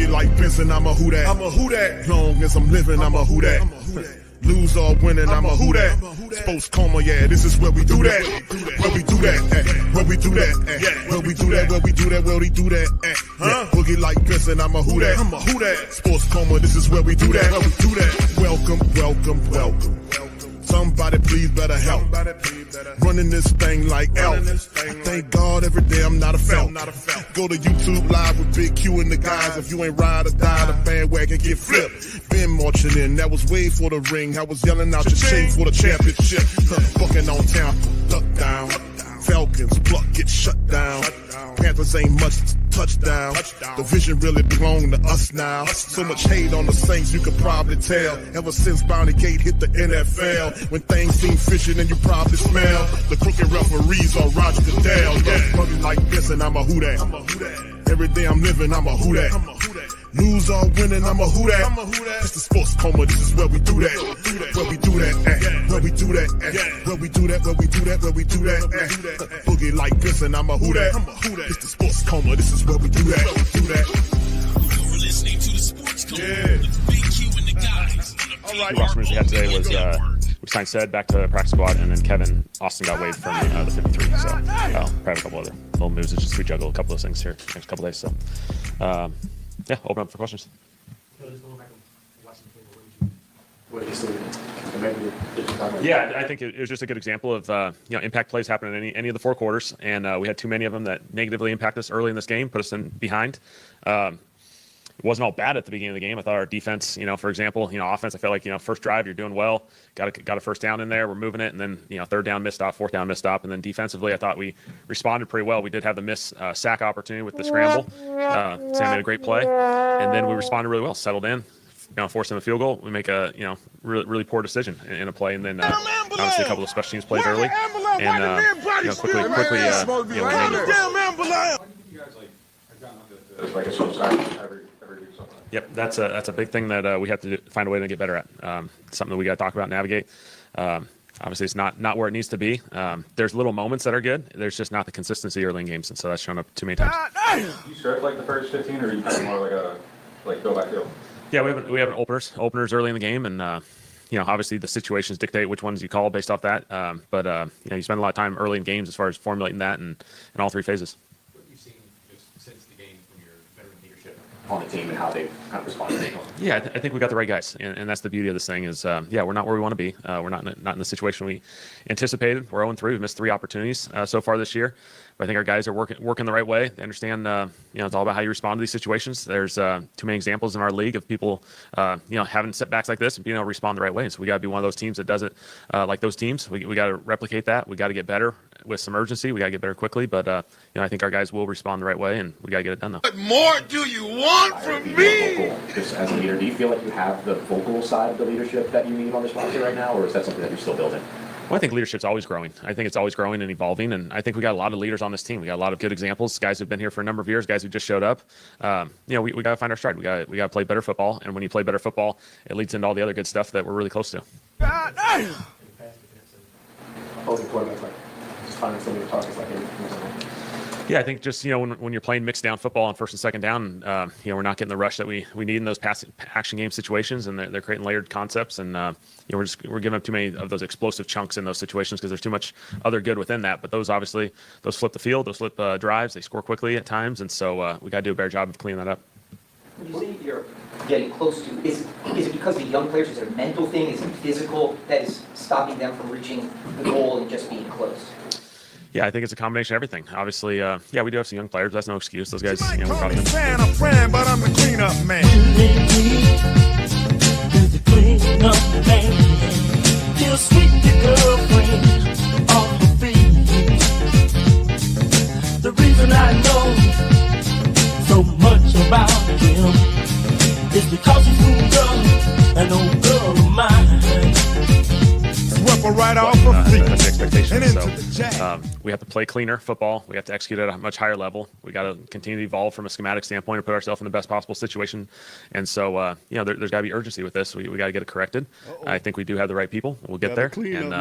boogie like Benson, I'm a Who Dat. I'm a Who Dat. Long as I'm living, I'm a Who Dat. Lose or winning, I'm a Who Dat. Sports Coma, yeah, this is where we do that. Where we do that, where we do that, where we do that, where we do that, where we do that. Boogie like Benson, I'm a Who Dat. I'm a Who Dat. Sports Coma, this is where we do that. Where we do that. Welcome, welcome, welcome. Somebody please better help. Running this thing like elf. I thank God every day I'm not a felt. Go to YouTube live with Big Q and the guys. If you ain't ride or die, the bandwagon get flipped. Been marching in, that was way for the ring. I was yelling out your chain for the championship. Bucking on town, duck down. Falcons, pluck, get shut down. Panthers ain't much touchdown. The vision really belong to us now. So much hate on the Saints, you could probably tell. Ever since Bounty Gate hit the NFL, when things seem fishy, then you probably smell the crooked referees or Roger Goodell. Yeah, buggy like this, and I'm a Who Dat. Every day I'm living, I'm a Who Dat. Lose or winning, I'm a Who Dat. It's the Sports Coma, this is where we do that. Where we do that, where we do that, where we do that, where we do that, where we do that. Boogie like this, and I'm a Who Dat. It's the Sports Coma, this is where we do that. You're listening to the Sports Coma with Big Q and the guys. The rosters we had today was we signed Sed back to the practice squad, and then Kevin Austin got waived from the 53. So probably a couple other little moves. It's just we juggle a couple of things here next couple days. So yeah, open up for questions. Yeah, I think it was just a good example of impact plays happen in any of the four quarters, and we had too many of them that negatively impact us early in this game, put us in behind. It wasn't all bad at the beginning of the game. I thought our defense, for example, offense, I felt like, first drive, you're doing well, got a first down in there, we're moving it, and then, third down missed stop, fourth down missed stop, and then defensively, I thought we responded pretty well. We did have the miss sack opportunity with the scramble. Sam made a great play, and then we responded really well, settled in, forcing the field goal. We make a, really poor decision in a play, and then obviously a couple of special teams plays early, and quickly, we made it. Yep, that's a big thing that we have to find a way to get better at. Something that we got to talk about, navigate. Obviously, it's not where it needs to be. There's little moments that are good. There's just not the consistency early in games, and so that's shown up too many times. You script like the first 15, or are you kind of more like go back field? Yeah, we have openers early in the game, and obviously the situations dictate which ones you call based off that. But you spend a lot of time early in games as far as formulating that and in all three phases. Since the game from your veteran leadership on the team and how they've kind of responded? Yeah, I think we got the right guys, and that's the beauty of this thing is, we're not where we want to be. We're not in the situation we anticipated. We're 0-3. We've missed 3 opportunities so far this year. But I think our guys are working the right way. They understand, it's all about how you respond to these situations. There's too many examples in our league of people, having setbacks like this and being able to respond the right way. So we got to be one of those teams that does it like those teams. We got to replicate that. We got to get better with some urgency. We got to get better quickly. But, I think our guys will respond the right way, and we got to get it done, though. What more do you want from me? Just as a leader, do you feel like you have the vocal side of the leadership that you need on this roster right now, or is that something that you're still building? Well, I think leadership's always growing. I think it's always growing and evolving, and I think we got a lot of leaders on this team. We got a lot of good examples, guys who've been here for a number of years, guys who just showed up. We got to find our stride. We got to play better football, and when you play better football, it leads into all the other good stuff that we're really close to. Opposing quarterbacks, like just finding some of your targets, like Yeah, I think just, when you're playing mixed down football on first and second down, we're not getting the rush that we need in those pass action game situations, and they're creating layered concepts, and we're giving up too many of those explosive chunks in those situations because there's too much other good within that. But those flip the field, those flip drives, they score quickly at times, and so we got to do a better job of cleaning that up. When you say you're getting close to, is it because the young players, is it a mental thing, is it physical that is stopping them from reaching the goal and just being close? Yeah, I think it's a combination of everything. Obviously, we do have some young players. That's no excuse. Those guys, I'm friend, but I'm the cleanup man. The reason I know so much about him is because he's moved up an old girl of mine. Right off of that's the expectation. So we have to play cleaner football. We have to execute at a much higher level. We got to continue to evolve from a schematic standpoint and put ourselves in the best possible situation. And so, there's got to be urgency with this. We got to get it corrected. I think we do have the right people. We'll get there, and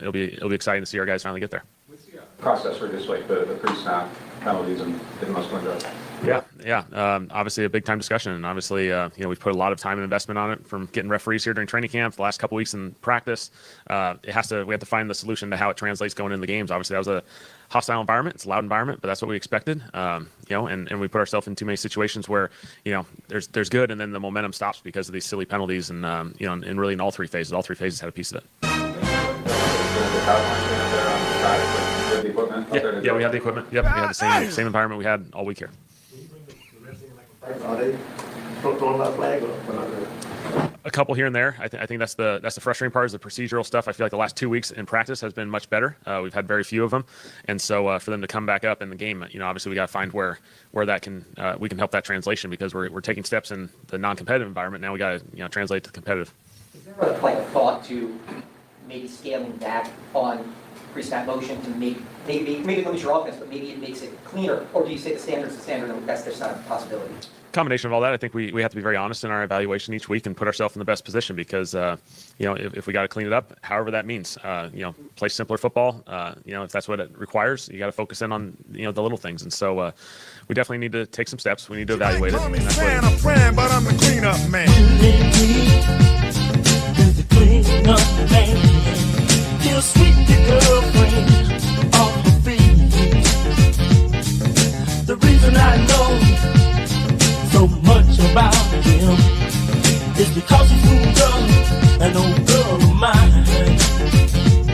it'll be exciting to see our guys finally get there. What's the process for just like the pre-snap penalties and getting those cleaned up? Yeah. Obviously a big time discussion, and obviously, we've put a lot of time and investment on it from getting referees here during training camp, the last couple weeks in practice. We have to find the solution to how it translates going into the games. Obviously, that was a hostile environment. It's a loud environment, but that's what we expected. And we put ourselves in too many situations where, there's good, and then the momentum stops because of these silly penalties, and and really in all three phases had a piece of it. Yeah, we had the equipment. Yep, we had the same environment we had all week here. Are they throwing that flag or not? A couple here and there. I think that's the frustrating part is the procedural stuff. I feel like the last 2 weeks in practice has been much better. We've had very few of them, and so for them to come back up in the game, obviously we got to find where that can we can help that translation, because we're taking steps in the non-competitive environment. Now we got to translate to competitive. Is there a thought to maybe scaling back on pre-snap motion to maybe limit your offense, but maybe it makes it cleaner? Or do you say the standard's the standard and that's not a possibility? Combination of all that. I think we have to be very honest in our evaluation each week and put ourselves in the best position, because if we got to clean it up, however that means, play simpler football. If that's what it requires, you got to focus in on the little things, and so we definitely need to take some steps. We need to evaluate it. And that's what I'm friend, but I'm the cleanup man. The cleanup man. He'll sweep your girlfriend off her feet. The reason I know so much about him is because he's moved up an old girl of mine.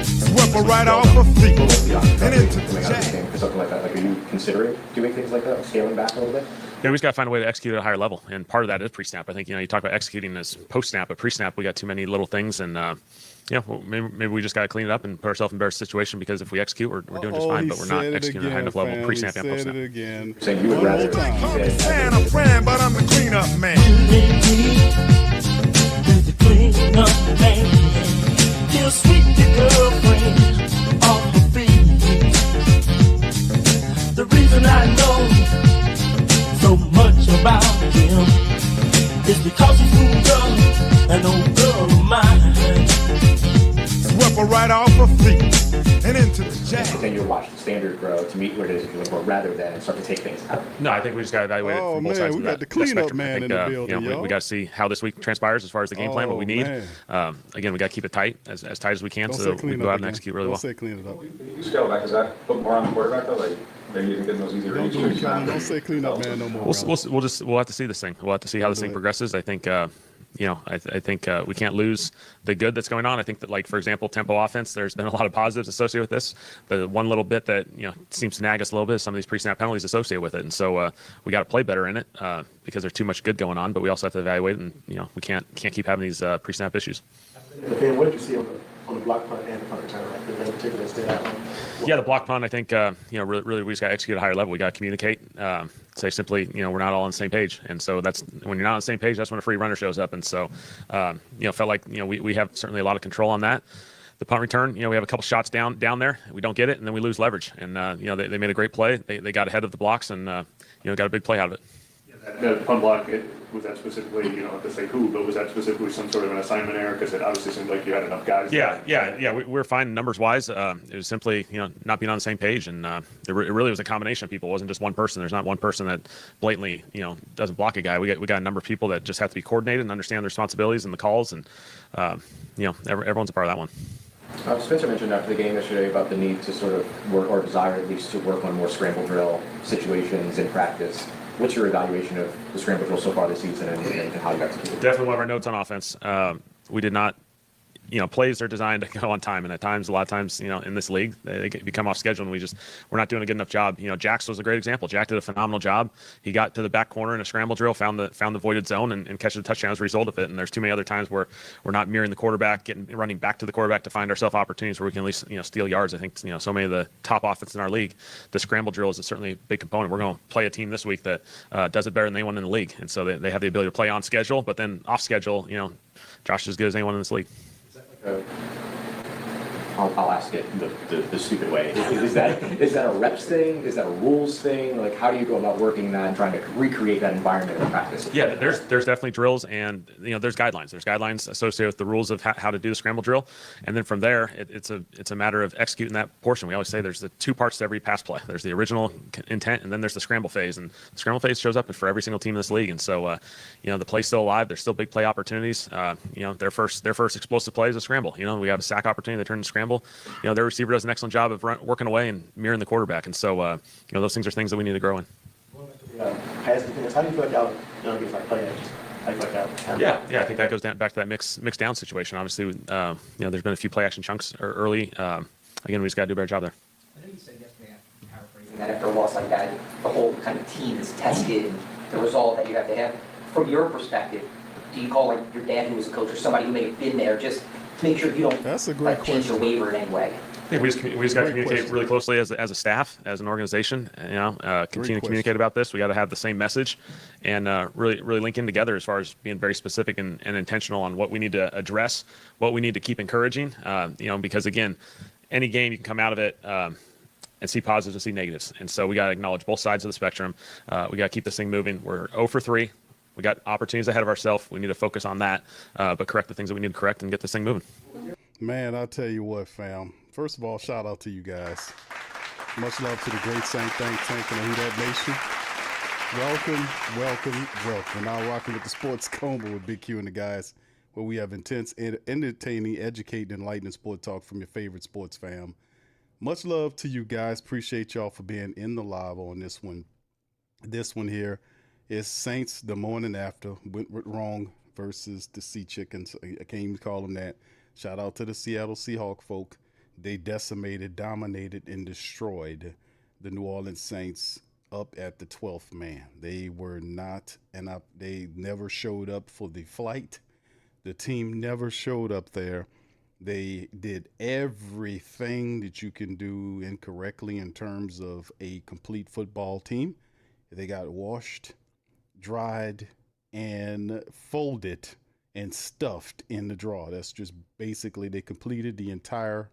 Swept her right off her feet and into the jack. For something like that, are you considering doing things like that, scaling back a little bit? Yeah, we just got to find a way to execute at a higher level, and part of that is pre-snap. I think you talk about executing as post-snap, but pre-snap we got too many little things, and maybe we just got to clean it up and put ourselves in a better situation, because if we execute, we're doing just fine, but we're not executing at a high enough level pre-snap and post-snap. So you would rather I'm friend, but I'm the cleanup man. The cleanup man. He'll sweep your girlfriend off her feet. The reason I know so much about him is because he's moved up an old girl of mine. Swept her right off her feet and into the jack. Continue to watch the standard grow to meet where it is if you look for, rather than start to take things out. No, I think we just got to evaluate it from both sides of that. We got the cleanup spectrum. man in the building, we got to see how this week transpires as far as the game plan, what we need. Again, we got to keep it tight, as tight as we can, so that we can go out and execute really well. Don't say clean it up. You scale back, is that put more on the quarterback though? Like maybe even getting those easier Don't reads? do it, Kellen. Don't say clean up man no more. We'll have to see this thing. We'll have to see how this thing progresses. I think I think we can't lose the good that's going on. I think that, like, for example, tempo offense, there's been a lot of positives associated with this. The one little bit that seems to nag us a little bit is some of these pre-snap penalties associated with it, and so we got to play better in it because there's too much good going on. But we also have to evaluate it, and we can't keep having these pre-snap issues. Ben, what did you see on the block punt and the punt return? Right? Did they particularly stand out? Yeah, the block punt, I think, really we just got to execute at a higher level. We got to communicate, say simply, we're not all on the same page. And so that's when you're not on the same page, that's when a free runner shows up. And so, felt like, we have certainly a lot of control on that. The punt return, we have a couple shots down there. We don't get it, and then we lose leverage. And, they made a great play. They got ahead of the blocks and, got a big play out of it. The punt block, was that specifically, you don't have to say who, but was that specifically some sort of an assignment error? Because it obviously seemed like you had enough guys. Yeah. We're fine numbers-wise. It was simply, not being on the same page. And it really was a combination of people. It wasn't just one person. There's not one person that blatantly, doesn't block a guy. We got a number of people that just have to be coordinated and understand their responsibilities and the calls. And, everyone's a part of that one. Spencer mentioned after the game yesterday about the need to sort of work, or desire at least to work on more scramble drill situations in practice. What's your evaluation of the scramble drill so far this season and how you execute it? Definitely one of our notes on offense. We did not, plays are designed to go on time, and at times, a lot of times, in this league, they become off schedule, and we're not doing a good enough job. Jax was a great example. Jack did a phenomenal job. He got to the back corner in a scramble drill, found the voided zone, and catching a touchdown as a result of it. And there's too many other times where we're not mirroring the quarterback, running back to the quarterback to find ourselves opportunities where we can at least, steal yards. I think, so many of the top offense in our league, the scramble drill is certainly a big component. We're going to play a team this week that does it better than anyone in the league, and so they have the ability to play on schedule, but then off schedule, Josh is as good as anyone in this league. I'll ask it the stupid way. Is that a reps thing? Is that a rules thing? Like, how do you go about working that and trying to recreate that environment in practice? Yeah, there's definitely drills, and there's guidelines. There's guidelines associated with the rules of how to do the scramble drill, and then from there, it's a matter of executing that portion. We always say there's the two parts to every pass play. There's the original intent, and then there's the scramble phase. And the scramble phase shows up for every single team in this league. And so, the play's still alive. There's still big play opportunities. Their first explosive play is a scramble. We have a sack opportunity. They turn into scramble. Their receiver does an excellent job of working away and mirroring the quarterback. And so, those things are things that we need to grow in. Pass defense, how do you feel like y'all against like play actions? How do you feel like y'all? Yeah, I think that goes back to that mix down situation. Obviously, there's been a few play action chunks early. Again, we just got to do a better job there. I know you said yesterday, I'm paraphrasing, that after a loss like that, the whole kind of team is tested and the resolve that you have to have. From your perspective, do you call like your dad who was a coach or somebody who may have been there just to make sure you don't That's a great change the question. waiver in any way? I think we just got to Great communicate question. really closely as a staff, as an organization. Continue to question. communicate about this. We got to have the same message, and really link in together as far as being very specific and intentional on what we need to address, what we need to keep encouraging. Because again, any game you can come out of it and see positives and see negatives, and so we got to acknowledge both sides of the spectrum. We got to keep this thing moving. We're 0 for 3. We got opportunities ahead of ourselves. We need to focus on that, but correct the things that we need to correct and get this thing moving. Man, I'll tell you what, fam. First of all, shout out to you guys. Much love to the great Saint Think Tank and the Who Dat Nation. Welcome. Now rocking with the Sports Coma with Big Q and the guys, where we have intense, entertaining, educating, enlightening sport talk from your favorite sports fam. Much love to you guys. Appreciate y'all for being in the live on this one. This one here is Saints the morning after. Went wrong versus the Sea Chickens. I can't even call them that. Shout out to the Seattle Seahawks folk. They decimated, dominated, and destroyed the New Orleans Saints up at the 12th man. They were not, and they never showed up for the flight. The team never showed up there. They did everything that you can do incorrectly in terms of a complete football team. They got washed, dried, and folded and stuffed in the draw. That's just basically they completed the entire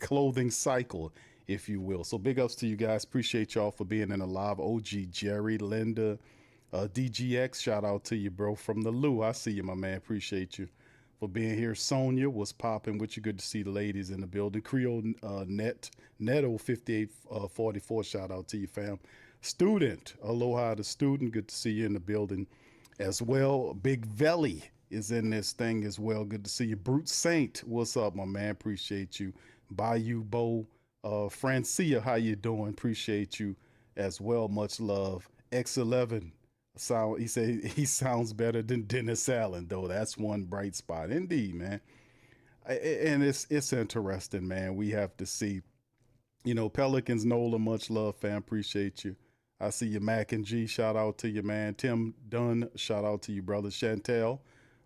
clothing cycle, if you will. So big ups to you guys. Appreciate y'all for being in the live. OG Jerry, Linda, DGX, shout out to you, bro, from the Lou. I see you, my man. Appreciate you for being here. Sonia was popping with you. Good to see the ladies in the building. Creole Neto 5844, shout out to you, fam. Student, aloha to student. Good to see you in the building as well. Big Velly is in this thing as well. Good to see you. Brute Saint, what's up, my man? Appreciate you. Bayou Bo, Francia, how you doing? Appreciate you as well. Much love. X11, he said he sounds better than Dennis Allen, though. That's one bright spot, indeed, man. And it's interesting, man. We have to see, Pelicans, Nola, much love, fam. Appreciate you. I see you, Mac and G. Shout out to you, man. Tim Dunn, shout out to you, brother. Chantel,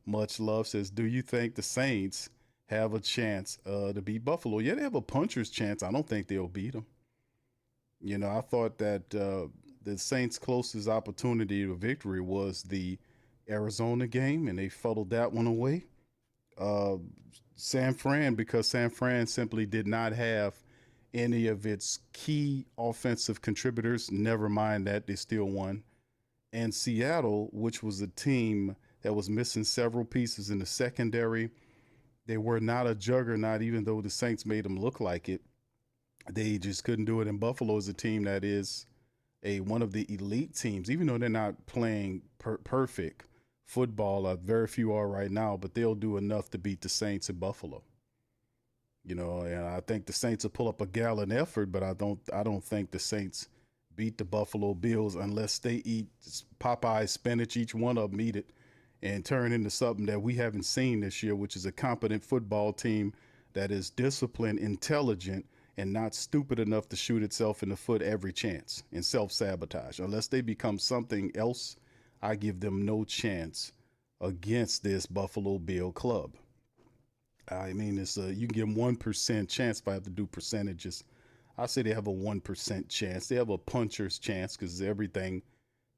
much love, says, do you think the Saints have a chance to beat Buffalo? Yeah, they have a puncher's chance. I don't think they'll beat them. I thought that the Saints' closest opportunity to victory was the Arizona game, and they fuddled that one away. San Fran, because San Fran simply did not have any of its key offensive contributors. Never mind that, they still won. And Seattle, which was a team that was missing several pieces in the secondary, they were not a juggernaut, even though the Saints made them look like it. They just couldn't do it. And Buffalo is a team that is one of the elite teams, even though they're not playing perfect football. Very few are right now, but they'll do enough to beat the Saints in Buffalo. And I think the Saints will pull up a gallant effort, but I don't think the Saints beat the Buffalo Bills unless they eat Popeye spinach, each one of them eat it, and turn into something that we haven't seen this year, which is a competent football team that is disciplined, intelligent, and not stupid enough to shoot itself in the foot every chance and self-sabotage. Unless they become something else, I give them no chance against this Buffalo Bill club. I mean, you can give them 1% chance if I have to do percentages. I say they have a 1% chance. They have a puncher's chance because everything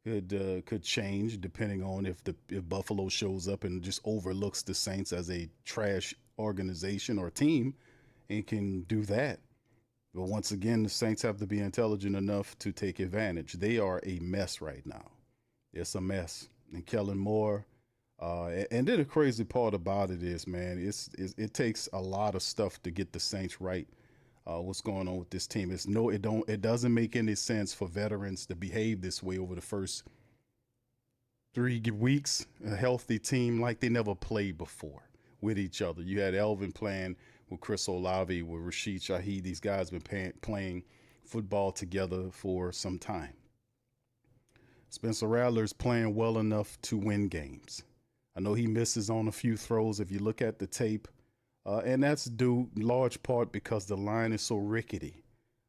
could change depending on if Buffalo shows up and just overlooks the Saints as a trash organization or team and can do that. But once again, the Saints have to be intelligent enough to take advantage. They are a mess right now. It's a mess. And Kellen Moore, and then the crazy part about it is, man, it takes a lot of stuff to get the Saints right. What's going on with this team? It doesn't make any sense for veterans to behave this way over the first 3 weeks. A healthy team like they never played before with each other. You had Elvin playing with Chris Olave, with Rashid Shaheed. These guys have been playing football together for some time. Spencer Rattler's playing well enough to win games. I know he misses on a few throws if you look at the tape, and that's due large part because the line is so rickety.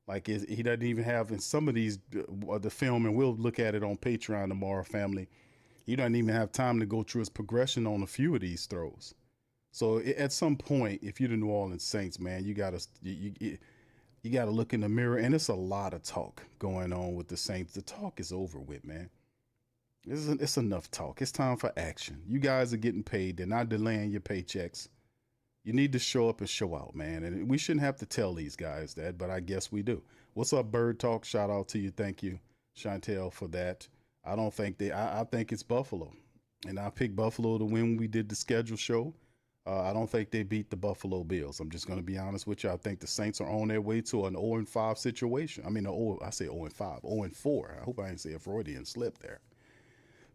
Like he doesn't even have in some of these the film, and we'll look at it on Patreon tomorrow, family. He doesn't even have time to go through his progression on a few of these throws. So at some point, if you're the New Orleans Saints, man, you gotta look in the mirror, and it's a lot of talk going on with the Saints. The talk is over with, man. It's enough talk. It's time for action. You guys are getting paid. They're not delaying your paychecks. You need to show up and show out, man. And we shouldn't have to tell these guys that, but I guess we do. What's up, Bird Talk? Shout out to you. Thank you, Chantel, for that. I don't think I think it's Buffalo. And I picked Buffalo to win when we did the schedule show. I don't think they beat the Buffalo Bills. I'm just going to be honest with you. I think the Saints are on their way to an 0-5 situation. I mean, I say 0-5, 0-4. I hope I didn't say a Freudian slip there.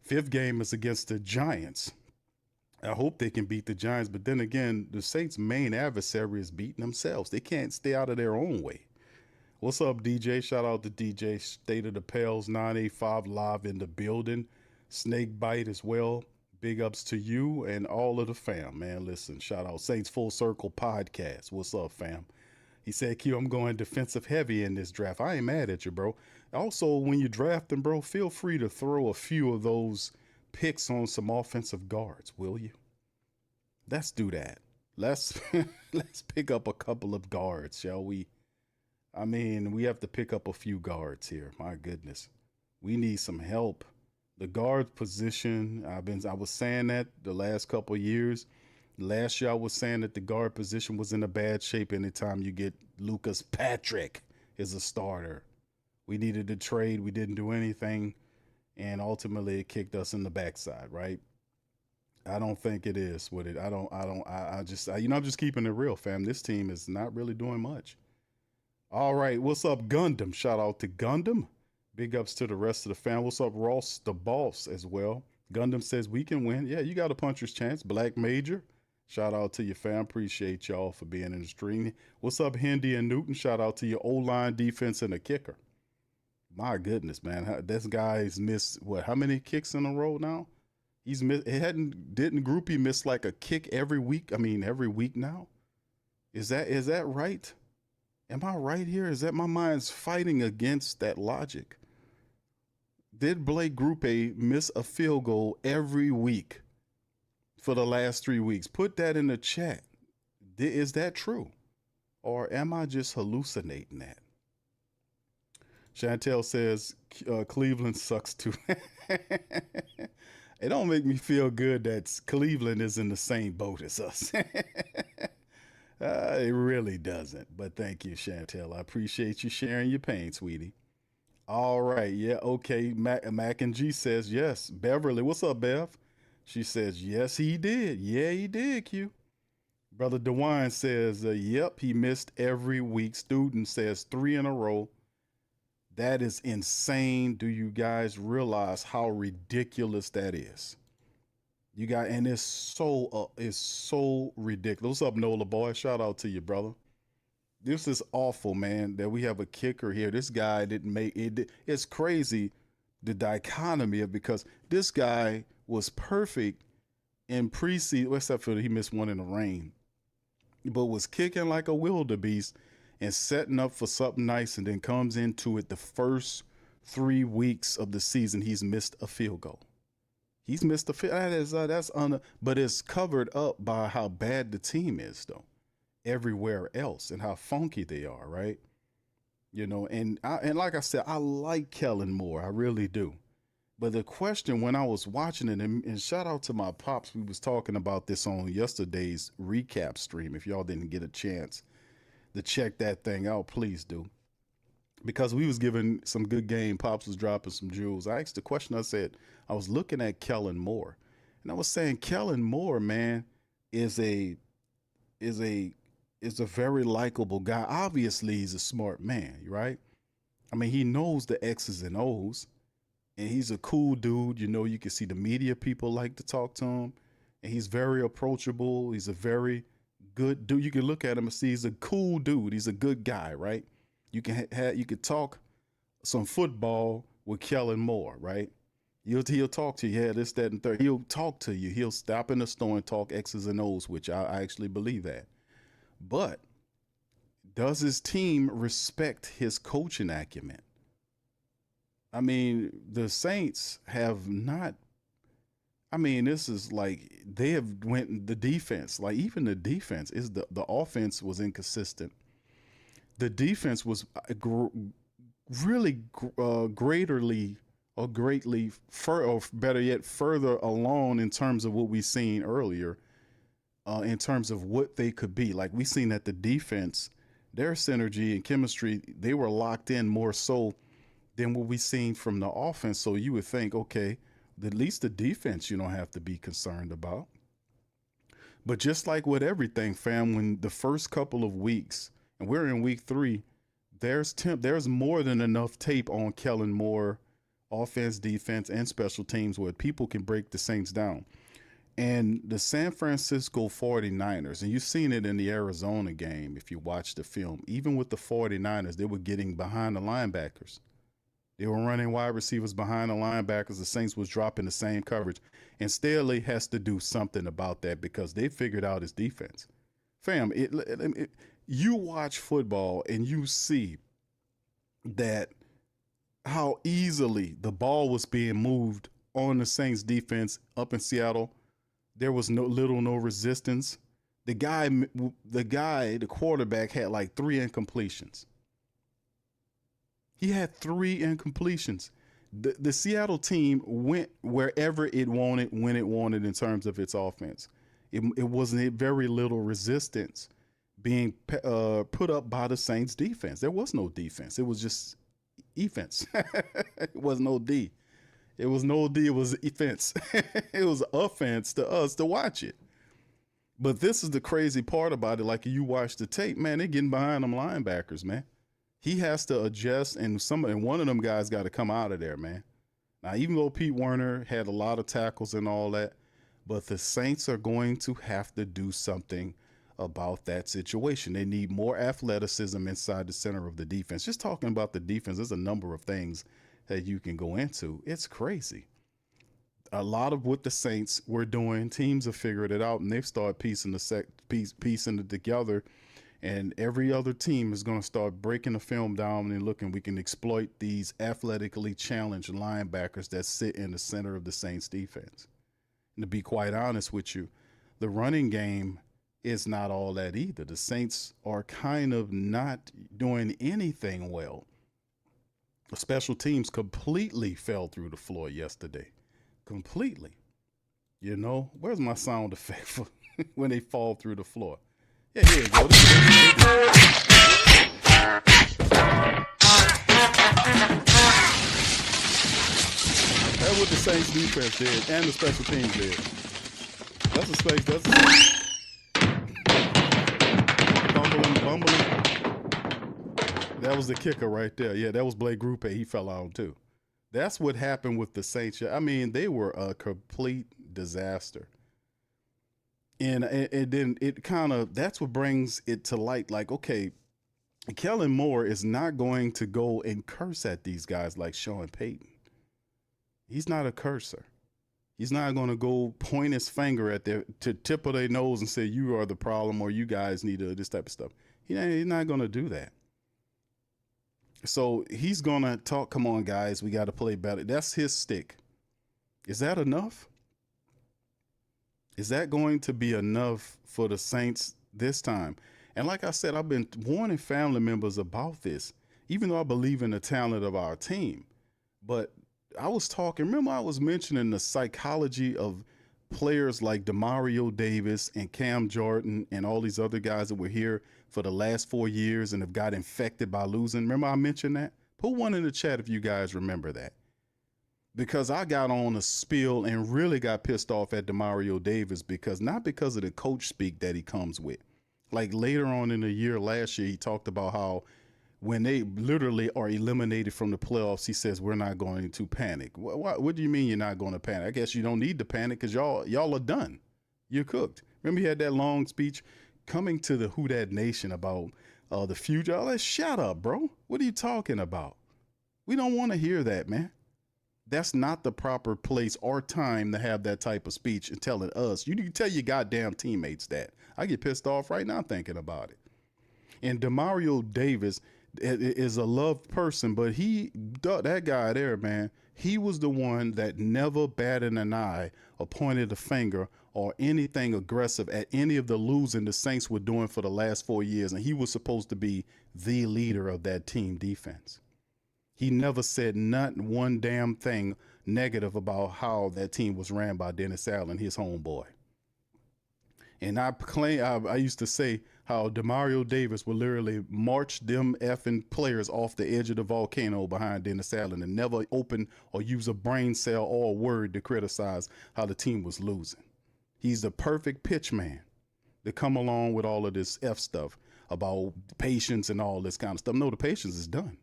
5th game is against the Giants. I hope they can beat the Giants, but then again, the Saints' main adversary is beating themselves. They can't stay out of their own way. What's up, DJ? Shout out to DJ. State of the Pels 985 live in the building. Snake Bite as well. Big ups to you and all of the fam, man. Listen, shout out Saints Full Circle Podcast. What's up, fam? He said, Q, I'm going defensive heavy in this draft. I ain't mad at you, bro. Also, when you're drafting, bro, feel free to throw a few of those picks on some offensive guards, will you? Let's do that. Let's pick up a couple of guards, shall we? I mean, we have to pick up a few guards here. My goodness. We need some help. The guard position, I was saying that the last couple of years. Last year I was saying that the guard position was in a bad shape anytime you get Lucas Patrick as a starter. We needed to trade. We didn't do anything. And ultimately it kicked us in the backside, right? I don't think it is with it. I'm just keeping it real, fam. This team is not really doing much. All right. What's up, Gundam? Shout out to Gundam. Big ups to the rest of the fam. What's up, Ross the Boss as well? Gundam says we can win. Yeah, you got a puncher's chance. Black Major. Shout out to your fam. Appreciate y'all for being in the stream. What's up, Hendy and Newton? Shout out to your O-line, defense, and a kicker. My goodness, man. This guy's missed, what, how many kicks in a row now? He's missed, didn't Groupie miss like a kick every week? I mean, every week now? Is that right? Am I right here? Is that my mind's fighting against that logic? Did Blake Grupe miss a field goal every week for the last 3 weeks? Put that in the chat. Is that true? Or am I just hallucinating that? Chantel says Cleveland sucks too. It don't make me feel good that Cleveland is in the same boat as us. It really doesn't. But thank you, Chantel. I appreciate you sharing your pain, sweetie. All right. Yeah. Okay. Mac and G says yes. Beverly, what's up, Bev? She says, yes, he did. Yeah, he did, Q. Brother DeWine says, yep, he missed every week. Student says 3 in a row. That is insane. Do you guys realize how ridiculous that is? You got, and it's so ridiculous. What's up, Nola boy? Shout out to you, brother. This is awful, man, that we have a kicker here. This guy didn't make it. It's crazy, the dichotomy of, because this guy was perfect in preseason, except for he missed one in the rain, but was kicking like a wildebeest and setting up for something nice, and then comes into it the first 3 weeks of the season, he's missed a field goal. He's missed a field. But it's covered up by how bad the team is, though, everywhere else, and how funky they are, right? You know, and like I said, I like Kellen Moore. I really do. But the question when I was watching it, and shout out to my pops, we was talking about this on yesterday's recap stream. If y'all didn't get a chance to check that thing out, please do. Because we was giving some good game, pops was dropping some jewels. I asked the question, I said, I was looking at Kellen Moore, and I was saying Kellen Moore, man, is a very likable guy. Obviously, he's a smart man, right? I mean, he knows the X's and O's, and he's a cool dude. You know, you can see the media people like to talk to him, and he's very approachable. He's a very good dude. You can look at him and see he's a cool dude. He's a good guy, right? You can you could talk some football with Kellen Moore, right? He'll talk to you. Yeah, this, that, and third. He'll talk to you. He'll stop in the store and talk X's and O's, which I actually believe that. But does his team respect his coaching acumen? I mean, the Saints have not. I mean, this is like they have went the defense. Like even the defense is the offense was inconsistent. The defense was really greatly, or better yet, further along in terms of what we seen earlier, in terms of what they could be. Like we seen that the defense, their synergy and chemistry, they were locked in more so than what we seen from the offense. So you would think, okay, at least the defense you don't have to be concerned about. But just like with everything, fam, when the first couple of weeks, and we're in week 3, there's more than enough tape on Kellen Moore, offense, defense, and special teams where people can break the Saints down. And the San Francisco 49ers, and you've seen it in the Arizona game if you watch the film, even with the 49ers, they were getting behind the linebackers. They were running wide receivers behind the linebackers. The Saints was dropping the same coverage. And Staley has to do something about that because they figured out his defense. Fam, you watch football and you see that how easily the ball was being moved on the Saints defense up in Seattle. There was no resistance. The quarterback had like 3 incompletions. He had 3 incompletions. The Seattle team went wherever it wanted, when it wanted in terms of its offense. It wasn't very little resistance being put up by the Saints defense. There was no defense. It was just offense. It was no D. It was no D. It was offense. It was offense to us to watch it. But this is the crazy part about it. Like you watch the tape, man, they're getting behind them linebackers, man. He has to adjust, and one of them guys got to come out of there, man. Now, even though Pete Werner had a lot of tackles and all that, but the Saints are going to have to do something about that situation. They need more athleticism inside the center of the defense. Just talking about the defense, there's a number of things that you can go into. It's crazy. A lot of what the Saints were doing, teams have figured it out, and they've started piecing it together. And every other team is going to start breaking the film down and looking, we can exploit these athletically challenged linebackers that sit in the center of the Saints defense. And to be quite honest with you, the running game is not all that either. The Saints are kind of not doing anything well. The special teams completely fell through the floor yesterday. Completely. You know, where's my sound effect for when they fall through the floor? Yeah, here you go. That's what the Saints defense did, and the special teams did. That's a space. Bumbling. That was the kicker right there. Yeah, that was Blake Grupe. He fell out too. That's what happened with the Saints. I mean, they were a complete disaster. And then it kind of, that's what brings it to light. Like, okay, Kellen Moore is not going to go and curse at these guys like Sean Payton. He's not a cursor. He's not going to go point his finger at their to tip of their nose and say, you are the problem or you guys need this type of stuff. He's not going to do that. So he's going to talk, come on, guys, we got to play better. That's his stick. Is that enough? Is that going to be enough for the Saints this time? And like I said, I've been warning family members about this, even though I believe in the talent of our team. But I was talking, remember I was mentioning the psychology of players like Demario Davis and Cam Jordan and all these other guys that were here for the last 4 years and have got infected by losing. Remember I mentioned that? Put one in the chat if you guys remember that. Because I got on a spiel and really got pissed off at Demario Davis not because of the coach speak that he comes with. Like later on in the year last year, he talked about how when they literally are eliminated from the playoffs, he says, we're not going to panic. What do you mean you're not going to panic? I guess you don't need to panic because y'all are done. You're cooked. Remember he had that long speech coming to the Who Dat Nation about the future. Oh, shut up, bro. What are you talking about? We don't want to hear that, man. That's not the proper place or time to have that type of speech and telling us. You need to tell your goddamn teammates that. I get pissed off right now thinking about it. And Demario Davis is a loved person, but that guy there, man, he was the one that never batted an eye or pointed a finger or anything aggressive at any of the losing the Saints were doing for the last 4 years. And he was supposed to be the leader of that team defense. He never said not one damn thing negative about how that team was ran by Dennis Allen, his homeboy. And I used to say how Demario Davis would literally march them effing players off the edge of the volcano behind Dennis Allen and never open or use a brain cell or a word to criticize how the team was losing. He's the perfect pitch man to come along with all of this F stuff about patience and all this kind of stuff. No, the patience is done.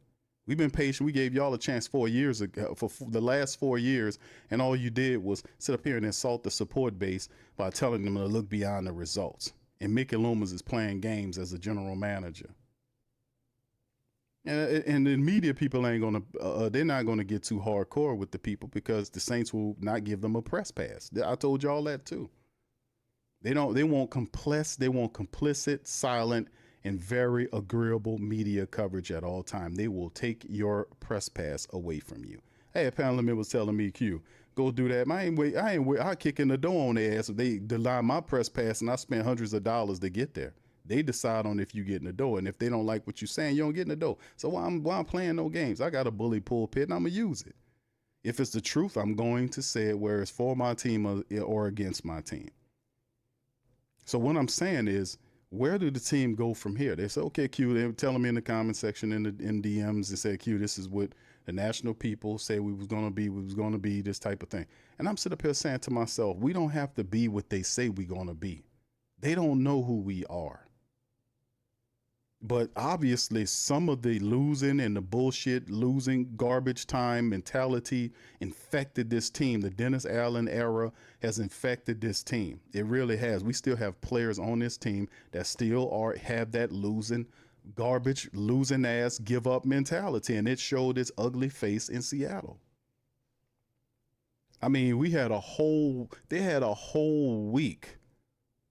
We've been patient. We gave y'all a chance 4 years ago, for the last 4 years, and all you did was sit up here and insult the support base by telling them to look beyond the results. And Mickey Loomis is playing games as a general manager. And the media people they're not gonna get too hardcore with the people because the Saints will not give them a press pass. I told y'all that too. They won't complicit, silent, and very agreeable media coverage at all time. They will take your press pass away from you. Hey, a panel member was telling me, Q, go do that. I kick in the door on their ass if they deny my press pass and I spend hundreds of dollars to get there. They decide on if you get in the door, and if they don't like what you're saying, you don't get in the door. So why I'm playing no games? I got a bully pulpit and I'm gonna use it. If it's the truth, I'm going to say it, where it's for my team or against my team. So what I'm saying is, where do the team go from here? They say, okay, Q, they were telling me in the comment section in DMs, they said, Q, this is what the national people say we was going to be, this type of thing. And I'm sitting up here saying to myself, we don't have to be what they say we're going to be. They don't know who we are. But obviously some of the losing and the bullshit losing garbage time mentality infected this team. The Dennis Allen era has infected this team. It really has. We still have players on this team that still have that losing garbage, losing ass, give up mentality. And it showed its ugly face in Seattle. I mean, they had a whole week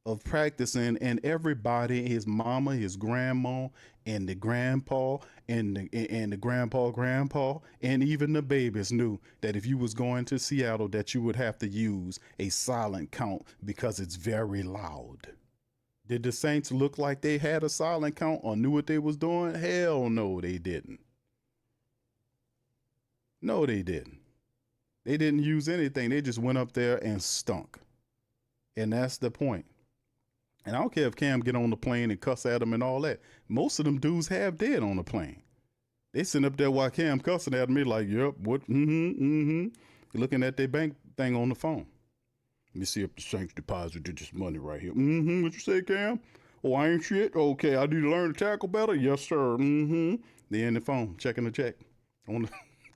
of practicing, and everybody, his mama, his grandma, and the grandpa, and the grandpa, and even the babies knew that if you was going to Seattle, that you would have to use a silent count because it's very loud. Did the Saints look like they had a silent count or knew what they was doing? Hell no, they didn't. No, they didn't. They didn't use anything. They just went up there and stunk. And that's the point. And I don't care if Cam get on the plane and cuss at him and all that. Most of them dudes have dead on the plane. They sitting up there while Cam cussing at me like, yep, what, looking at their bank thing on the phone. Let me see if the Saints deposited this money right here. What you say, Cam? Oh, I ain't shit? Okay, I need to learn to tackle better? Yes, sir. They in the phone, checking the check.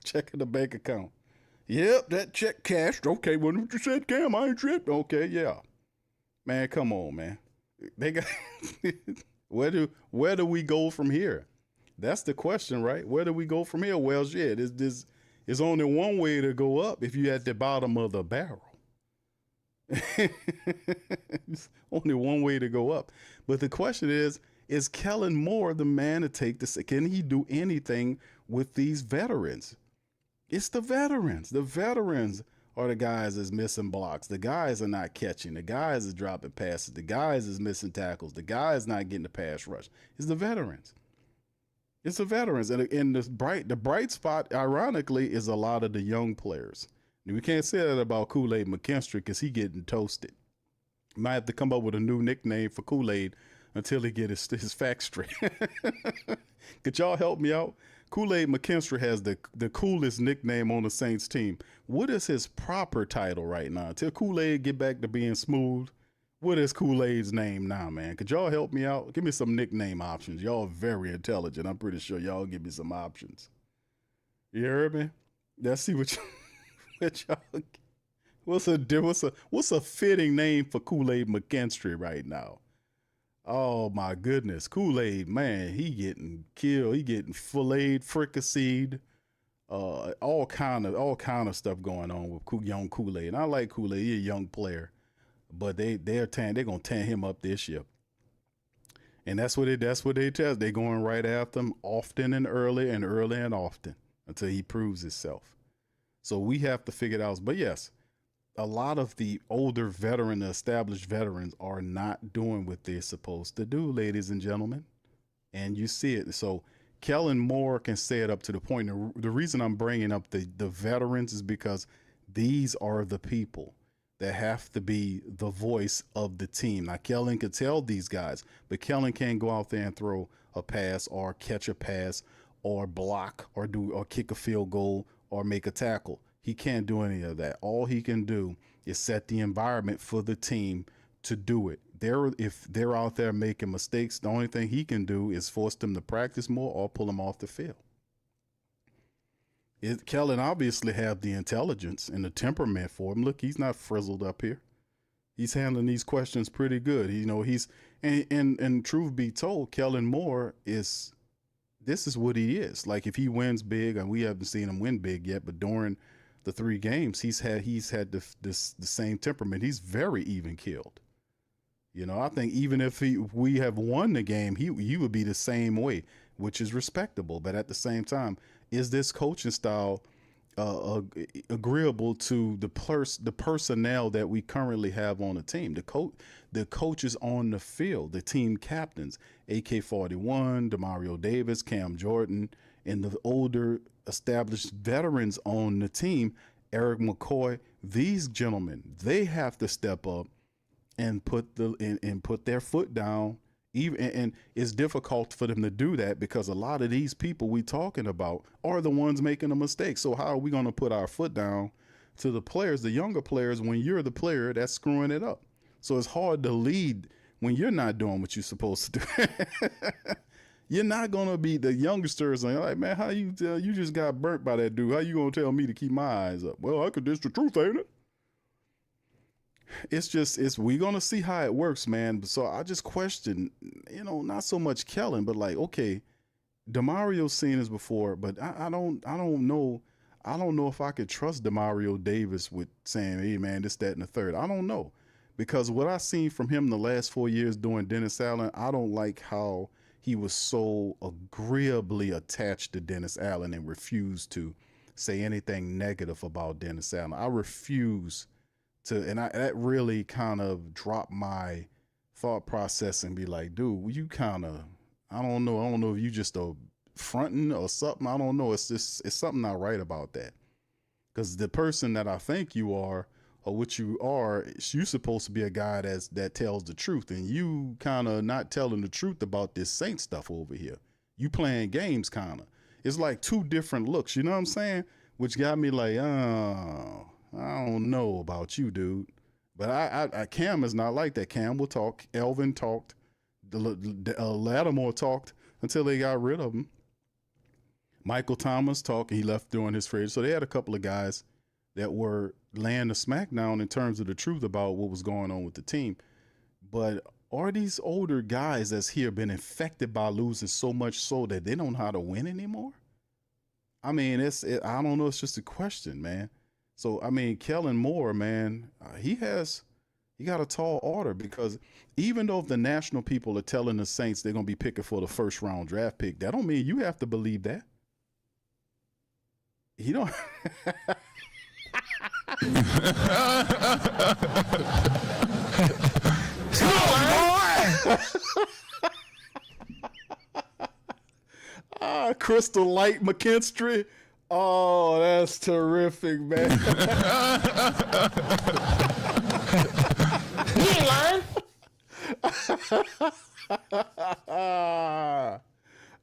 Checking the bank account. Yep, that check cashed. Okay, what you said, Cam? I ain't shit? Okay, yeah. Man, come on, man. They got where do we go from here? That's the question, right? Where do we go from here? Well, shit, there's only one way to go up if you're at the bottom of the barrel. There's only one way to go up. But the question is Kellen Moore the man to take this? Can he do anything with these veterans? It's the veterans. The veterans are the guys that's missing blocks. The guys are not catching. The guys are dropping passes. The guys is missing tackles. The guys not getting the pass rush. It's the veterans. It's the veterans, and the bright spot, ironically, is a lot of the young players. And we can't say that about Kool-Aid McKinstry because he getting toasted. Might have to come up with a new nickname for Kool-Aid until he get his facts straight. Could y'all help me out? Kool-Aid McKinstry has the coolest nickname on the Saints team. What is his proper title right now? Until Kool-Aid get back to being smooth, what is Kool-Aid's name now, man? Could y'all help me out? Give me some nickname options. Y'all are very intelligent. I'm pretty sure y'all give me some options. You heard me? Let's see what y'all. What's a fitting name for Kool-Aid McKinstry right now? Oh my goodness, Kool-Aid, man, he getting killed. He getting filleted, fricasseed, all kind of stuff going on with young Kool-Aid. And I like Kool-Aid. He's a young player, but they're gonna tear him up this year. And that's what they tell us. They're going right after him often and early and often until he proves himself. So we have to figure it out. But yes, a lot of the older established veterans are not doing what they're supposed to do, ladies and gentlemen. And you see it. So Kellen Moore can say it up to the point. The reason I'm bringing up the veterans is because these are the people that have to be the voice of the team. Now, Kellen could tell these guys, but Kellen can't go out there and throw a pass or catch a pass or block or kick a field goal or make a tackle. He can't do any of that. All he can do is set the environment for the team to do it. If they're out there making mistakes, the only thing he can do is force them to practice more or pull them off the field. Kellen obviously have the intelligence and the temperament for him. Look, he's not frizzled up here. He's handling these questions pretty good. And truth be told, Kellen Moore this is what he is. Like if he wins big, and we haven't seen him win big yet, but during the 3 games, he's had the same temperament. He's very even keeled. I think even if we have won the game, he would be the same way, which is respectable. But at the same time, is this coaching style agreeable to the personnel that we currently have on the team? The coaches on the field, the team captains, AK-41, Demario Davis, Cam Jordan, and the older established veterans on the team, Eric McCoy. These gentlemen, they have to step up and put their foot down. And it's difficult for them to do that because a lot of these people we talking about are the ones making a mistake. So how are we going to put our foot down to the players, the younger players, when you're the player that's screwing it up? So it's hard to lead when you're not doing what you're supposed to do. You're not going to be the youngsters and like, man, how you just got burnt by that dude. How you going to tell me to keep my eyes up? Well, that's the truth, ain't it? We're going to see how it works, man. So I just question, not so much Kellen, but like, okay, Demario's seen this before, but I don't know. I don't know if I could trust Demario Davis with saying, hey man, this, that, and the third. I don't know. Because what I've seen from him the last 4 years doing Dennis Allen, I don't like how he was so agreeably attached to Dennis Allen and refused to say anything negative about Dennis Allen. I refuse to, and that really kind of dropped my thought process and be like, dude, you kind of, I don't know if you just a fronting or something. I don't know. It's something not right about that. Because the person that I think you are, or what you are, you're supposed to be a guy that tells the truth, and you kind of not telling the truth about this Saint stuff over here. You playing games, kind of. It's like 2 different looks. You know what I'm saying? Which got me like, oh, I don't know about you, dude. But I Cam is not like that. Cam will talk. Elvin talked. Lattimore talked until they got rid of him. Michael Thomas talked. He left during his trade. So they had a couple of guys that were laying the smackdown in terms of the truth about what was going on with the team. But are these older guys that's here been infected by losing so much so that they don't know how to win anymore? I mean, I don't know. It's just a question, man. So, I mean, Kellen Moore, man, he got a tall order, because even though the national people are telling the Saints they're going to be picking for the 1st round draft pick, that don't mean you have to believe that. You don't. Crystal Light McKinstry. Oh, that's terrific, man. He ain't lying.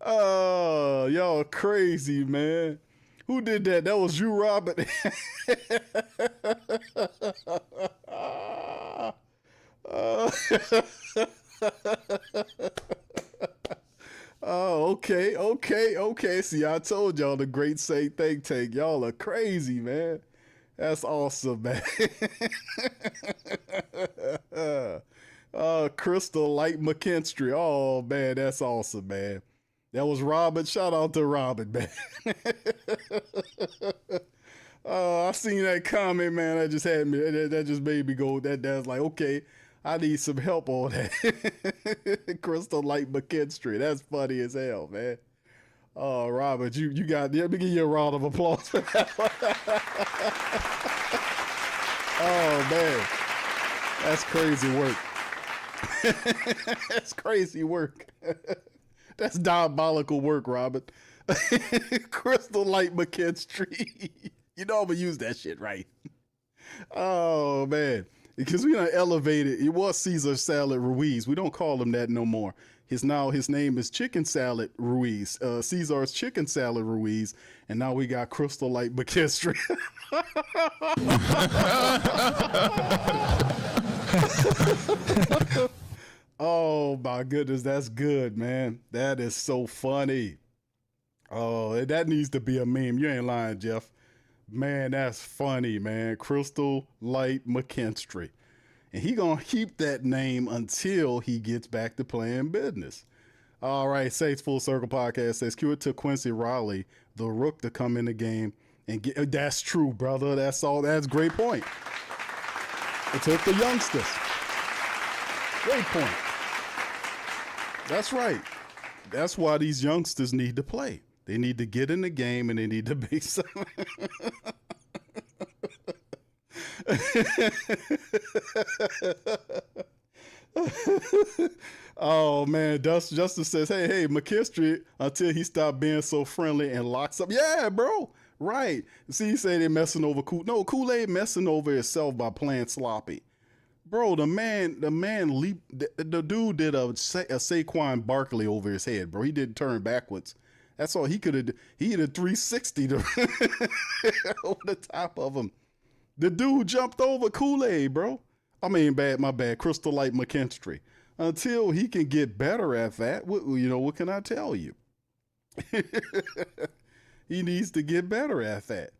Oh, y'all crazy, man. Who did that? That was you, Robert. Oh, okay. See, I told y'all the Great Saint Think Tank. Y'all are crazy, man. That's awesome, man. Crystal Light McKinstry. Oh, man, that's awesome, man. That was Robin. Shout out to Robin, man. I seen that comment, man. That just had me. That just made me go. That's like, okay, I need some help on that. Crystal Light McKinstry. That's funny as hell, man. Oh, Robert, you got. Let me give you a round of applause for that one. Oh man, that's crazy work. That's crazy work. That's diabolical work, Robert. Crystal Light McKinstry. You know I'm gonna use that shit, right? Oh man, because we done elevated. It was Caesar Salad Ruiz. We don't call him that no more. His name is Chicken Salad Ruiz. Caesar's Chicken Salad Ruiz, and now we got Crystal Light McKinstry. Oh my goodness, that's good, man. That is so funny. Oh, that needs to be a meme. You ain't lying, Jeff. Man, that's funny, man. Crystal Light McKinstry. And he gonna keep that name until he gets back to playing business. All right, Saints Full Circle Podcast says, cue it to Quincy Riley, the rook, to come in the game and get. That's true, brother. That's all. That's a great point. It took the youngsters. Great point. That's right. That's why these youngsters need to play. They need to get in the game and they need to be some. Oh man, Justice says, hey, McKinstry, until he stopped being so friendly and locks up. Yeah, bro. Right. See, you say they're messing over Kool-Aid messing over himself by playing sloppy. Bro, the man leaped. The dude did a Saquon Barkley over his head, bro. He didn't turn backwards. That's all he could have. He hit a 360 over the top of him. The dude jumped over Kool-Aid, bro. I mean, my bad. Crystal Light McKinstry. Until he can get better at that, what can I tell you? He needs to get better at that.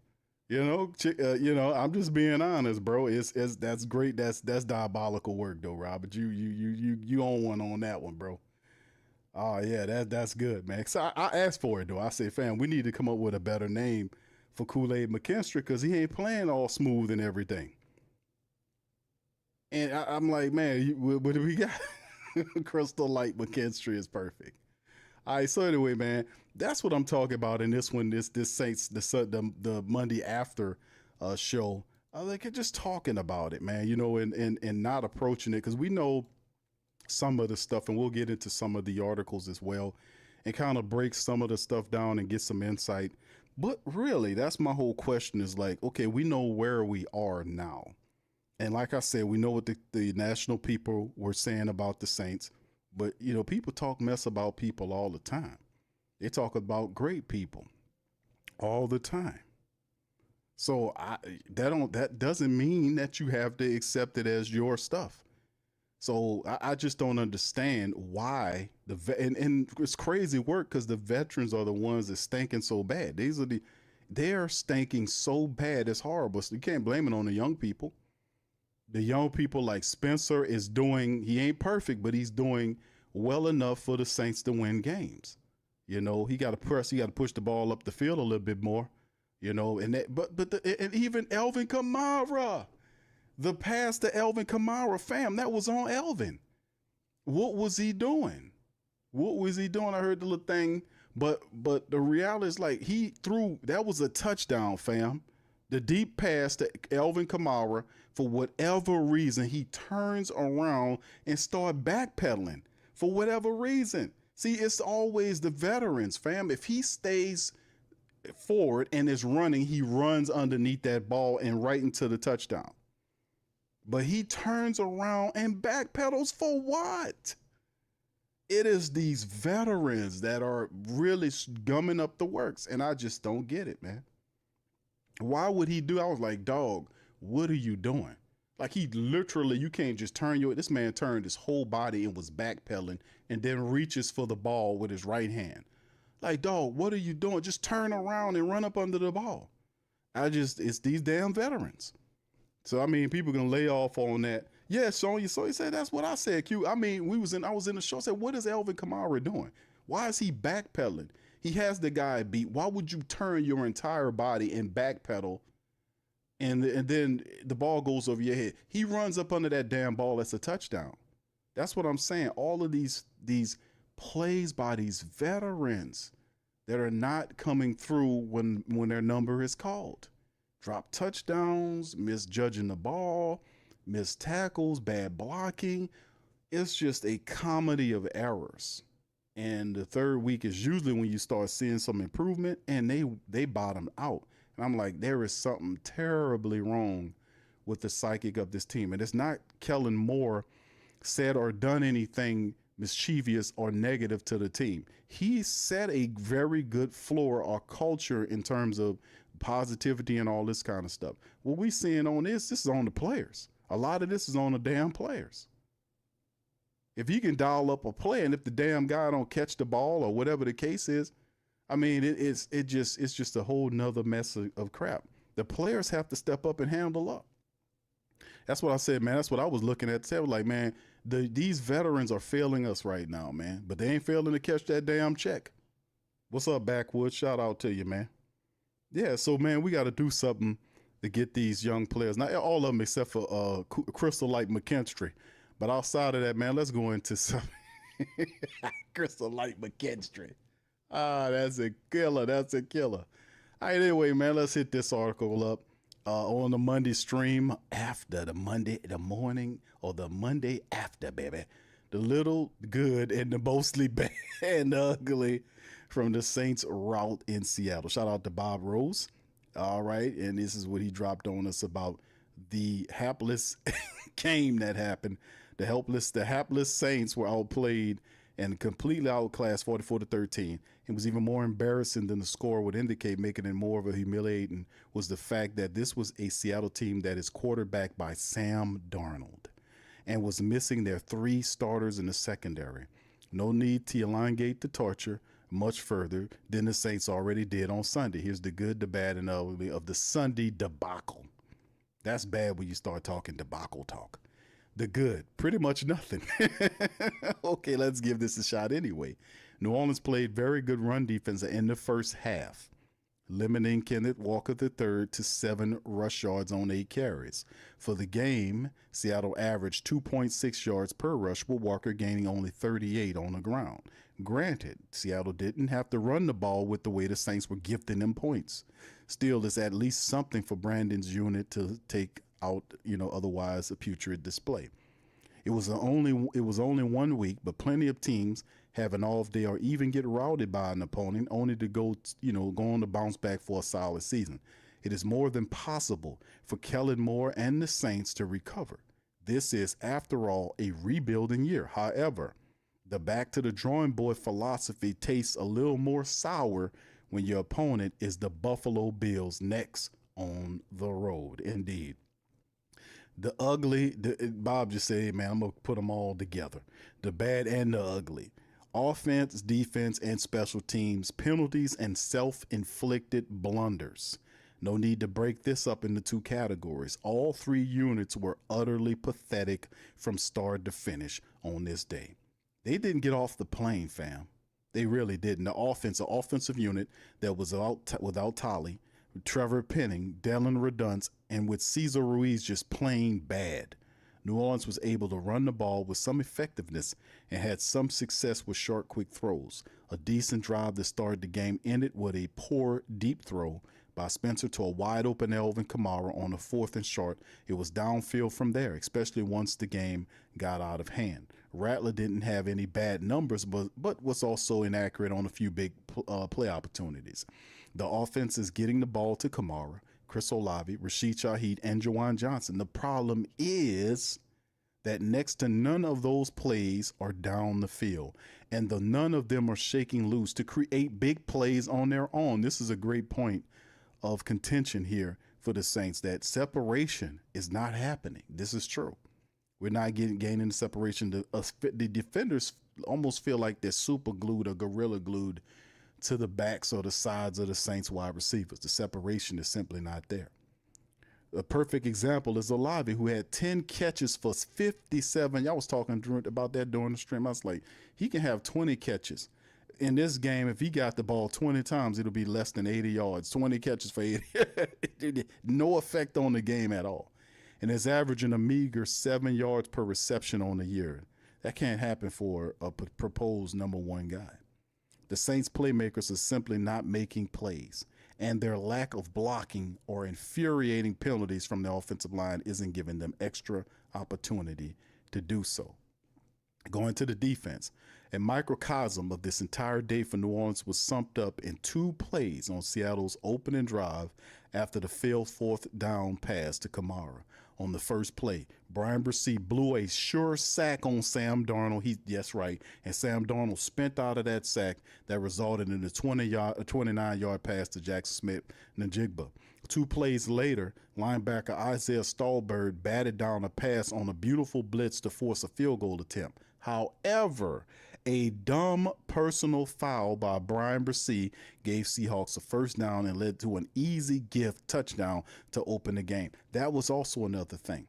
I'm just being honest, bro. That's great. That's diabolical work, though, Robert. You own one on that one, bro. Oh yeah, that's good, man. So I asked for it though. I said, fam, we need to come up with a better name for Kool-Aid McKinstry because he ain't playing all smooth and everything. And I'm like, man, what do we got? Crystal Light McKinstry is perfect. All right, so anyway, man, that's what I'm talking about in this one. This Saints the Monday after show. I like just talking about it, man. And not approaching it because we know some of the stuff, and we'll get into some of the articles as well, and kind of break some of the stuff down and get some insight. But really, that's my whole question is like, okay, we know where we are now. And like I said, we know what the national people were saying about the Saints. But, people talk mess about people all the time. They talk about great people all the time. So that doesn't mean that you have to accept it as your stuff. So I just don't understand why and it's crazy work because the veterans are the ones that stinking so bad. They're stinking so bad. It's horrible. So you can't blame it on the young people. The young people like Spencer he ain't perfect, but he's doing well enough for the Saints to win games. He got to push the ball up the field a little bit more, and even Elvin Kamara, the pass to Elvin Kamara, fam, that was on Elvin. What was he doing? I heard the little thing, but the reality is like that was a touchdown, fam. The deep pass to Elvin Kamara, for whatever reason, he turns around and start backpedaling for whatever reason. See, it's always the veterans, fam. If he stays forward and is running, he runs underneath that ball and right into the touchdown. But he turns around and backpedals for what? It is these veterans that are really gumming up the works, and I just don't get it, man. Why would he do? I was like, dog, what are you doing? Like, he literally, you can't just this man turned his whole body and was backpedaling and then reaches for the ball with his right hand. Like, dog, what are you doing? Just turn around and run up under the ball. It's these damn veterans. So, I mean, people can lay off on that. Yeah, Sonya, so he said, that's what I said, Q. I mean, I was in the show, I said, what is Alvin Kamara doing? Why is he backpedaling? He has the guy beat. Why would you turn your entire body and backpedal and then the ball goes over your head? He runs up under that damn ball. That's a touchdown. That's what I'm saying. All of these plays by these veterans that are not coming through when their number is called. Drop touchdowns, misjudging the ball, missed tackles, bad blocking. It's just a comedy of errors. And the third week is usually when you start seeing some improvement, and they bottom out. And I'm like, there is something terribly wrong with the psychic of this team. And it's not Kellen Moore said or done anything mischievous or negative to the team. He set a very good floor or culture in terms of positivity and all this kind of stuff. What we seeing on this is on the players. A lot of this is on the damn players. If you can dial up a play, and if the damn guy don't catch the ball or whatever the case is, I mean, it's just a whole nother mess of crap. The players have to step up and handle up. That's what I said, man. That's what I was looking at. I was like, man, these veterans are failing us right now, man. But they ain't failing to catch that damn check. What's up, Backwood? Shout out to you, man. Yeah, so, man, we got to do something to get these young players. Not all of them except for Crystal Light McKinstry. But outside of that, man, let's go into some Crystal Light McKinstry. That's a killer. That's a killer. All right, anyway, man, let's hit this article up on the Monday stream after the morning or the Monday after, baby. The little good and the mostly bad and ugly from the Saints route in Seattle. Shout out to Bob Rose. All right, and this is what he dropped on us about the hapless game that happened. The hapless Saints were outplayed and completely outclassed 44-13. It was even more embarrassing than the score would indicate, making it more of a humiliating, was the fact that this was a Seattle team that is quarterbacked by Sam Darnold and was missing their three starters in the secondary. No need to elongate the torture much further than the Saints already did on Sunday. Here's the good, the bad, and ugly of the Sunday debacle. That's bad when you start talking debacle talk. The good, pretty much nothing. Okay, let's give this a shot anyway. New Orleans played very good run defense in the first half, limiting Kenneth Walker III to 7 rush yards on 8 carries. For the game, Seattle averaged 2.6 yards per rush, with Walker gaining only 38 on the ground. Granted, Seattle didn't have to run the ball with the way the Saints were gifting them points. Still, it's at least something for Brandon's unit to take out, otherwise a putrid display. It was only 1 week, but plenty of teams have an off day or even get routed by an opponent only to go on to bounce back for a solid season. It is more than possible for Kellen Moore and the Saints to recover. This is, after all, a rebuilding year. However, the back to the drawing board philosophy tastes a little more sour when your opponent is the Buffalo Bills next on the road. Indeed. The ugly, Bob just said, man, I'm going to put them all together. The bad and the ugly. Offense, defense, and special teams, penalties, and self-inflicted blunders. No need to break this up into 2 categories. All 3 units were utterly pathetic from start to finish on this day. They didn't get off the plane, fam. They really didn't. The offensive unit that was without Tolly, Trevor Penning, Dylan Redunce, and with Cesar Ruiz just plain bad. New Orleans was able to run the ball with some effectiveness and had some success with short, quick throws. A decent drive that started the game ended with a poor deep throw by Spencer to a wide open Elvin Kamara on a 4th and short. It was downfield from there, especially once the game got out of hand. Rattler didn't have any bad numbers, but was also inaccurate on a few big play opportunities. The offense is getting the ball to Kamara, Chris Olave, Rashid Shaheed, and Jawan Johnson. The problem is that next to none of those plays are down the field, and none of them are shaking loose to create big plays on their own. This is a great point of contention here for the Saints, that separation is not happening. This is true. We're not gaining the separation. The defenders almost feel like they're super glued or gorilla glued to the backs or the sides of the Saints wide receivers. The separation is simply not there. A perfect example is Olave, who had 10 catches for 57. Y'all was talking about that during the stream. I was like, he can have 20 catches. In this game, if he got the ball 20 times, it'll be less than 80 yards. 20 catches for 80. No effect on the game at all. And is averaging a meager 7 yards per reception on the year. That can't happen for a proposed number 1 guy. The Saints playmakers are simply not making plays, and their lack of blocking or infuriating penalties from the offensive line isn't giving them extra opportunity to do so. Going to the defense, a microcosm of this entire day for New Orleans was summed up in 2 plays on Seattle's opening drive after the failed 4th down pass to Kamara. On the first play, Brian Bresee blew a sure sack on Sam Darnold. Yes, right. And Sam Darnold spent out of that sack that resulted in a 29-yard pass to Jackson Smith-Njigba. 2 plays later, linebacker Isaiah Stallbird batted down a pass on a beautiful blitz to force a field goal attempt. However, a dumb personal foul by Brian Bresee gave Seahawks a 1st down and led to an easy gift touchdown to open the game. That was also another thing.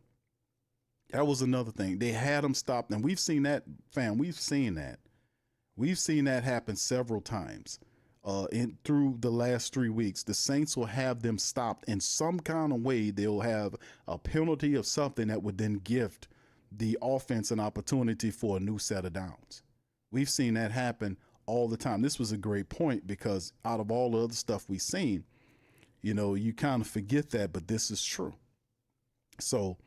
They had him stopped, and we've seen that, fam. We've seen that happen several times through the last 3 weeks. The Saints will have them stopped in some kind of way. They'll have a penalty of something that would then gift the offense an opportunity for a new set of downs. We've seen that happen all the time. This was a great point because out of all the other stuff we've seen, you kind of forget that, but this is true. So,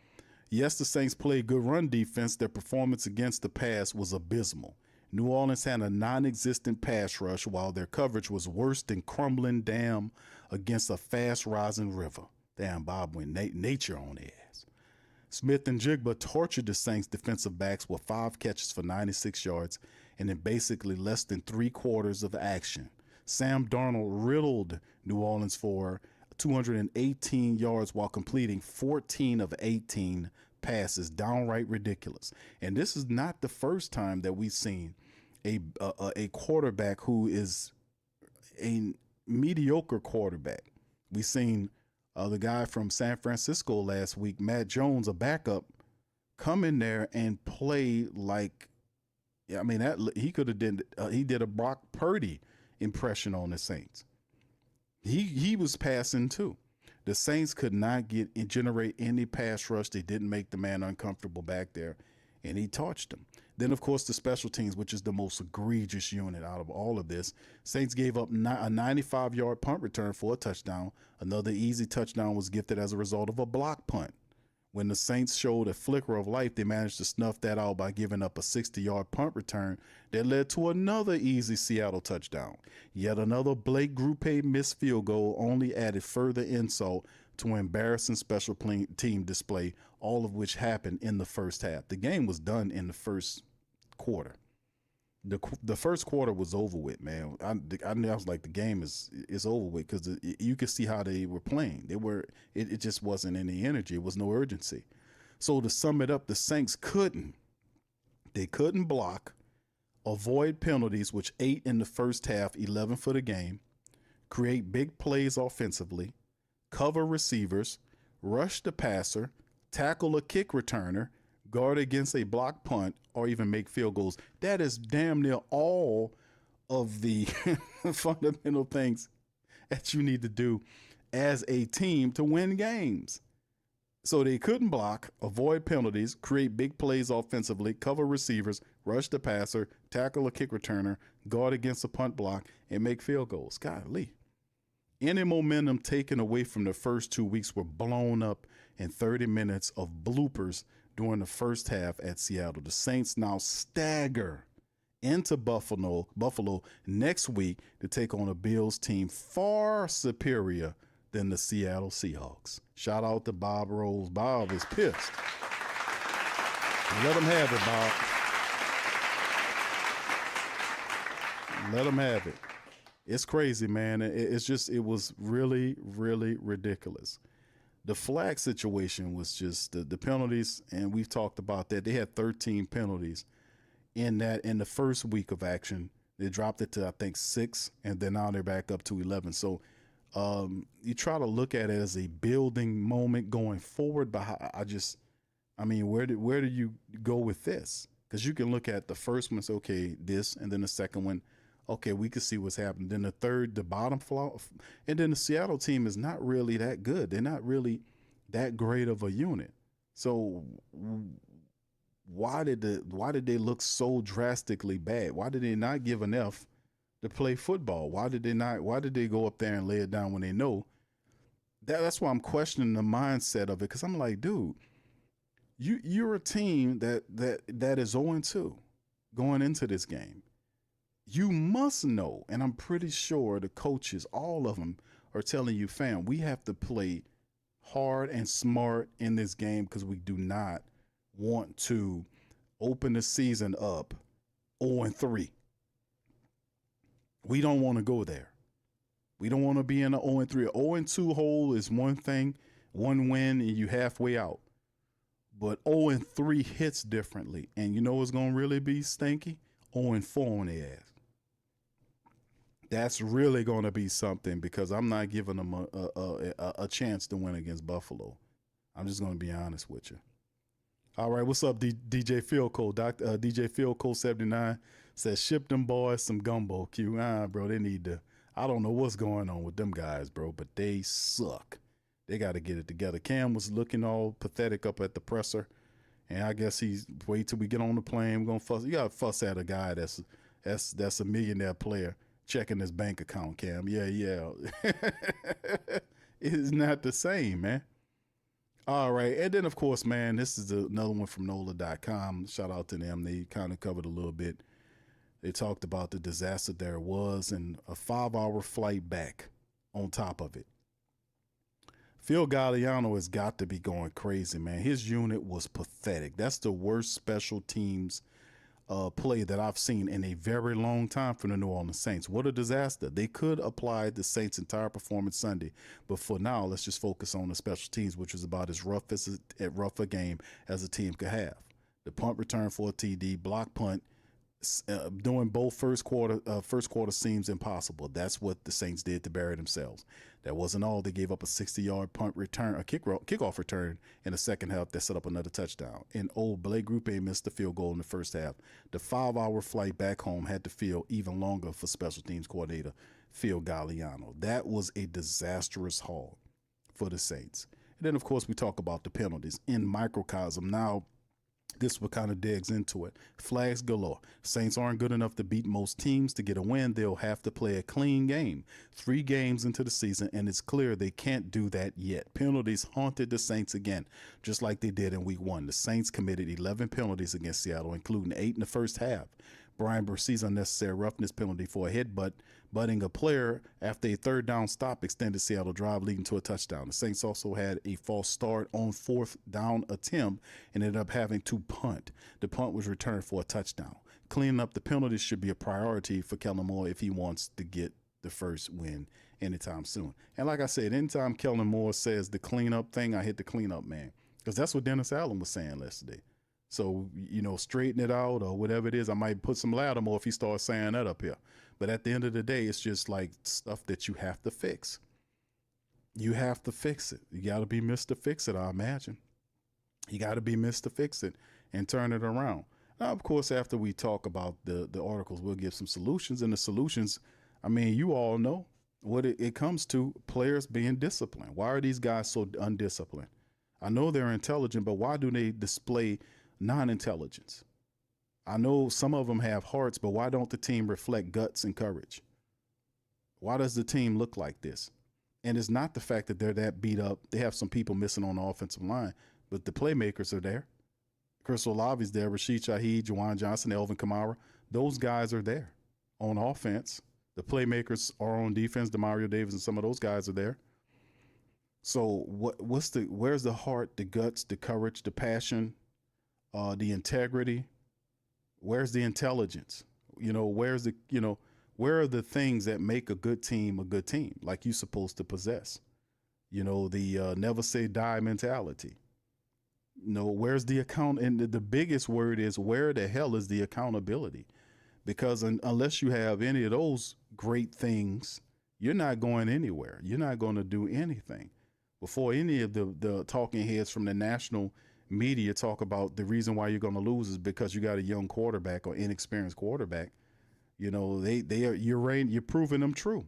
yes, the Saints played good run defense. Their performance against the pass was abysmal. New Orleans had a non-existent pass rush, while their coverage was worse than crumbling dam against a fast-rising river. Damn, Bob went nature on their ass. Smith-Njigba tortured the Saints defensive backs with 5 catches for 96 yards and in basically less than 3/4 of action. Sam Darnold riddled New Orleans for 218 yards while completing 14 of 18 passes. Downright ridiculous. And this is not the first time that we've seen a quarterback who is a mediocre quarterback. We've seen the guy from San Francisco last week, Matt Jones, a backup, come in there and play like, he could have he did a Brock Purdy impression on the Saints. He was passing too. The Saints could not generate any pass rush. They didn't make the man uncomfortable back there, and he torched them. Then, of course, the special teams, which is the most egregious unit out of all of this. Saints gave up a 95-yard punt return for a touchdown. Another easy touchdown was gifted as a result of a block punt. When the Saints showed a flicker of life, they managed to snuff that out by giving up a 60-yard punt return that led to another easy Seattle touchdown. Yet another Blake Grupe missed field goal only added further insult to an embarrassing special team display, all of which happened in the first half. The game was done in the first quarter. The first quarter was over with, man. I was like, the game is over with, because you could see how they were playing. It just wasn't any energy. It was no urgency. So to sum it up, the Saints couldn't block, avoid penalties, which 8 in the first half, 11 for the game, create big plays offensively, cover receivers, rush the passer, tackle a kick returner, guard against a block punt, or even make field goals. That is damn near all of the fundamental things that you need to do as a team to win games. So they couldn't block, avoid penalties, create big plays offensively, cover receivers, rush the passer, tackle a kick returner, guard against a punt block, and make field goals. Golly. Any momentum taken away from the first 2 weeks were blown up in 30 minutes of bloopers during the first half at Seattle. The Saints now stagger into Buffalo next week to take on a Bills team far superior than the Seattle Seahawks. Shout out to Bob Rose. Bob is pissed. Let him have it, Bob. Let him have it. It's crazy, man. It was really, really ridiculous. The flag situation was just the penalties, and we've talked about that. They had 13 penalties in the first week of action. They dropped it to, I think, 6, and then now they're back up to 11. So you try to look at it as a building moment going forward, but where do you go with this? Because you can look at the first one, say, okay, this, and then the second one, okay, we can see what's happening. Then the third, the bottom flaw, and then the Seattle team is not really that good. They're not really that great of a unit. So why did they look so drastically bad? Why did they not give an F to play football? Why did they go up there and lay it down when they know? That's why I'm questioning the mindset of it, because I'm like, dude, you're a team that is 0-2 going into this game. You must know, and I'm pretty sure the coaches, all of them, are telling you, fam, we have to play hard and smart in this game because we do not want to open the season up 0-3. We don't want to go there. We don't want to be in an 0-3. 0-2 hole is one thing, one win, and you halfway out. But 0-3 hits differently. And you know what's going to really be stinky? 0-4 on their ass. That's really going to be something, because I'm not giving them a chance to win against Buffalo. I'm just going to be honest with you. All right, what's up, DJ Field Code? DJ Field Code 79 says, ship them boys some gumbo. Q, bro, they need to. I don't know what's going on with them guys, bro, but they suck. They got to get it together. Cam was looking all pathetic up at the presser, and I guess he's wait till we get on the plane. We're gonna fuss. You got to fuss at a guy that's a millionaire player checking his bank account. Cam, yeah, it's not the same, man. All right, and then of course, man, this is another one from NOLA.com. Shout out to them. They kind of covered a little bit. They talked about the disaster there was and a 5-hour flight back on top of it. Phil Galliano has got to be going crazy, man. His unit was pathetic. That's the worst special teams play that I've seen in a very long time for the New Orleans Saints. What a disaster. They could apply the Saints' entire performance Sunday, but for now, let's just focus on the special teams, which was about as rough a game as a team could have. The punt return for a TD, block punt, doing both first quarter seems impossible. That's what the Saints did to bury themselves. That wasn't all. They gave up a 60-yard punt return, a kickoff return in the second half that set up another touchdown. And Blake Grupe missed the field goal in the first half. The 5-hour flight back home had to feel even longer for special teams coordinator Phil Galliano. That was a disastrous haul for the Saints. And then, of course, we talk about the penalties in microcosm. Now, this what kind of digs into it. Flags galore. Saints aren't good enough to beat most teams. To get a win, they'll have to play a clean game. 3 games into the season, and it's clear they can't do that yet. Penalties haunted the Saints again, just like they did in week 1. The Saints committed 11 penalties against Seattle, including 8 in the first half. Brian Bursi's unnecessary roughness penalty for a headbutt, butting a player after a third down stop extended Seattle drive leading to a touchdown. The Saints also had a false start on 4th down attempt and ended up having to punt. The punt was returned for a touchdown. Cleaning up the penalties should be a priority for Kellen Moore if he wants to get the first win anytime soon. And like I said, anytime Kellen Moore says the cleanup thing, I hit the cleanup, man, because that's what Dennis Allen was saying yesterday. So, straighten it out or whatever it is. I might put some Lattimore if he starts saying that up here. But at the end of the day, it's just like stuff that you have to fix. You have to fix it. You got to be Mr. Fix It, I imagine. You got to be Mr. Fix It and turn it around. Now, of course, after we talk about the articles, we'll give some solutions. And the solutions, you all know what it comes to: players being disciplined. Why are these guys so undisciplined? I know they're intelligent, but why do they display non-intelligence? I know some of them have hearts, but why don't the team reflect guts and courage? Why does the team look like this? And it's not the fact that they're that beat up. They have some people missing on the offensive line, but the playmakers are there. Chris Olave's there, Rashid Shaheed, Juwan Johnson, Elvin Kamara. Those guys are there on offense. The playmakers are on defense. Demario Davis and some of those guys are there. So where's the heart, the guts, the courage, the passion, the integrity? Where's the intelligence? Where are the things that make a good team, like you're supposed to possess? The never say die mentality. Where's the account? And the biggest word is, where the hell is the accountability? Because unless you have any of those great things, you're not going anywhere. You're not going to do anything. Before any of the talking heads from the national media talk about the reason why you're going to lose is because you got a young quarterback or inexperienced quarterback, you're proving them true.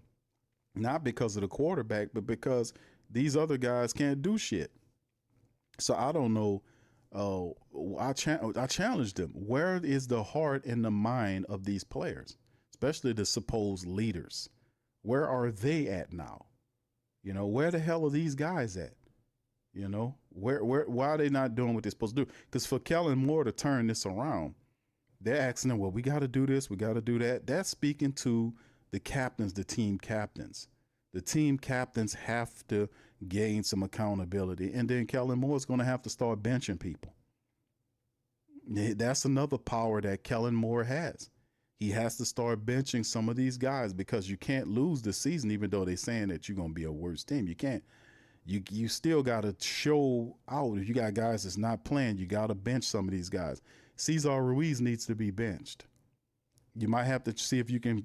Not because of the quarterback, but because these other guys can't do shit. So I don't know. I challenged them. Where is the heart and the mind of these players, especially the supposed leaders? Where are they at now? Where the hell are these guys at? Why are they not doing what they're supposed to do? Because for Kellen Moore to turn this around, they're asking them, well, we got to do this, we got to do that. That's speaking to the captains, the team captains. The team captains have to gain some accountability. And then Kellen Moore is going to have to start benching people. That's another power that Kellen Moore has. He has to start benching some of these guys because you can't lose the season, even though they're saying that you're going to be a worse team. You can't. You still got to show out. If you got guys that's not playing, you got to bench some of these guys. Cesar Ruiz needs to be benched. You might have to see if you can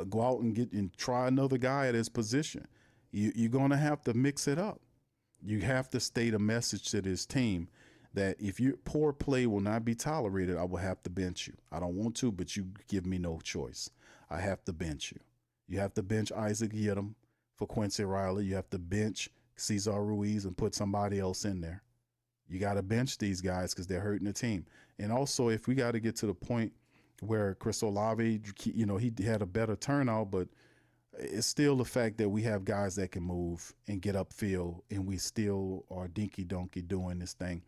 go out and try another guy at his position. You're going to have to mix it up. You have to state a message to this team that if your poor play will not be tolerated, I will have to bench you. I don't want to, but you give me no choice. I have to bench you. You have to bench Isaac Yiadom for Quincy Riley. You have to bench Cesar Ruiz and put somebody else in there. You got to bench these guys because they're hurting the team. And also, if we got to get to the point where Chris Olave, he had a better turnout, but it's still the fact that we have guys that can move and get upfield, and we still are dinky donkey doing this thing.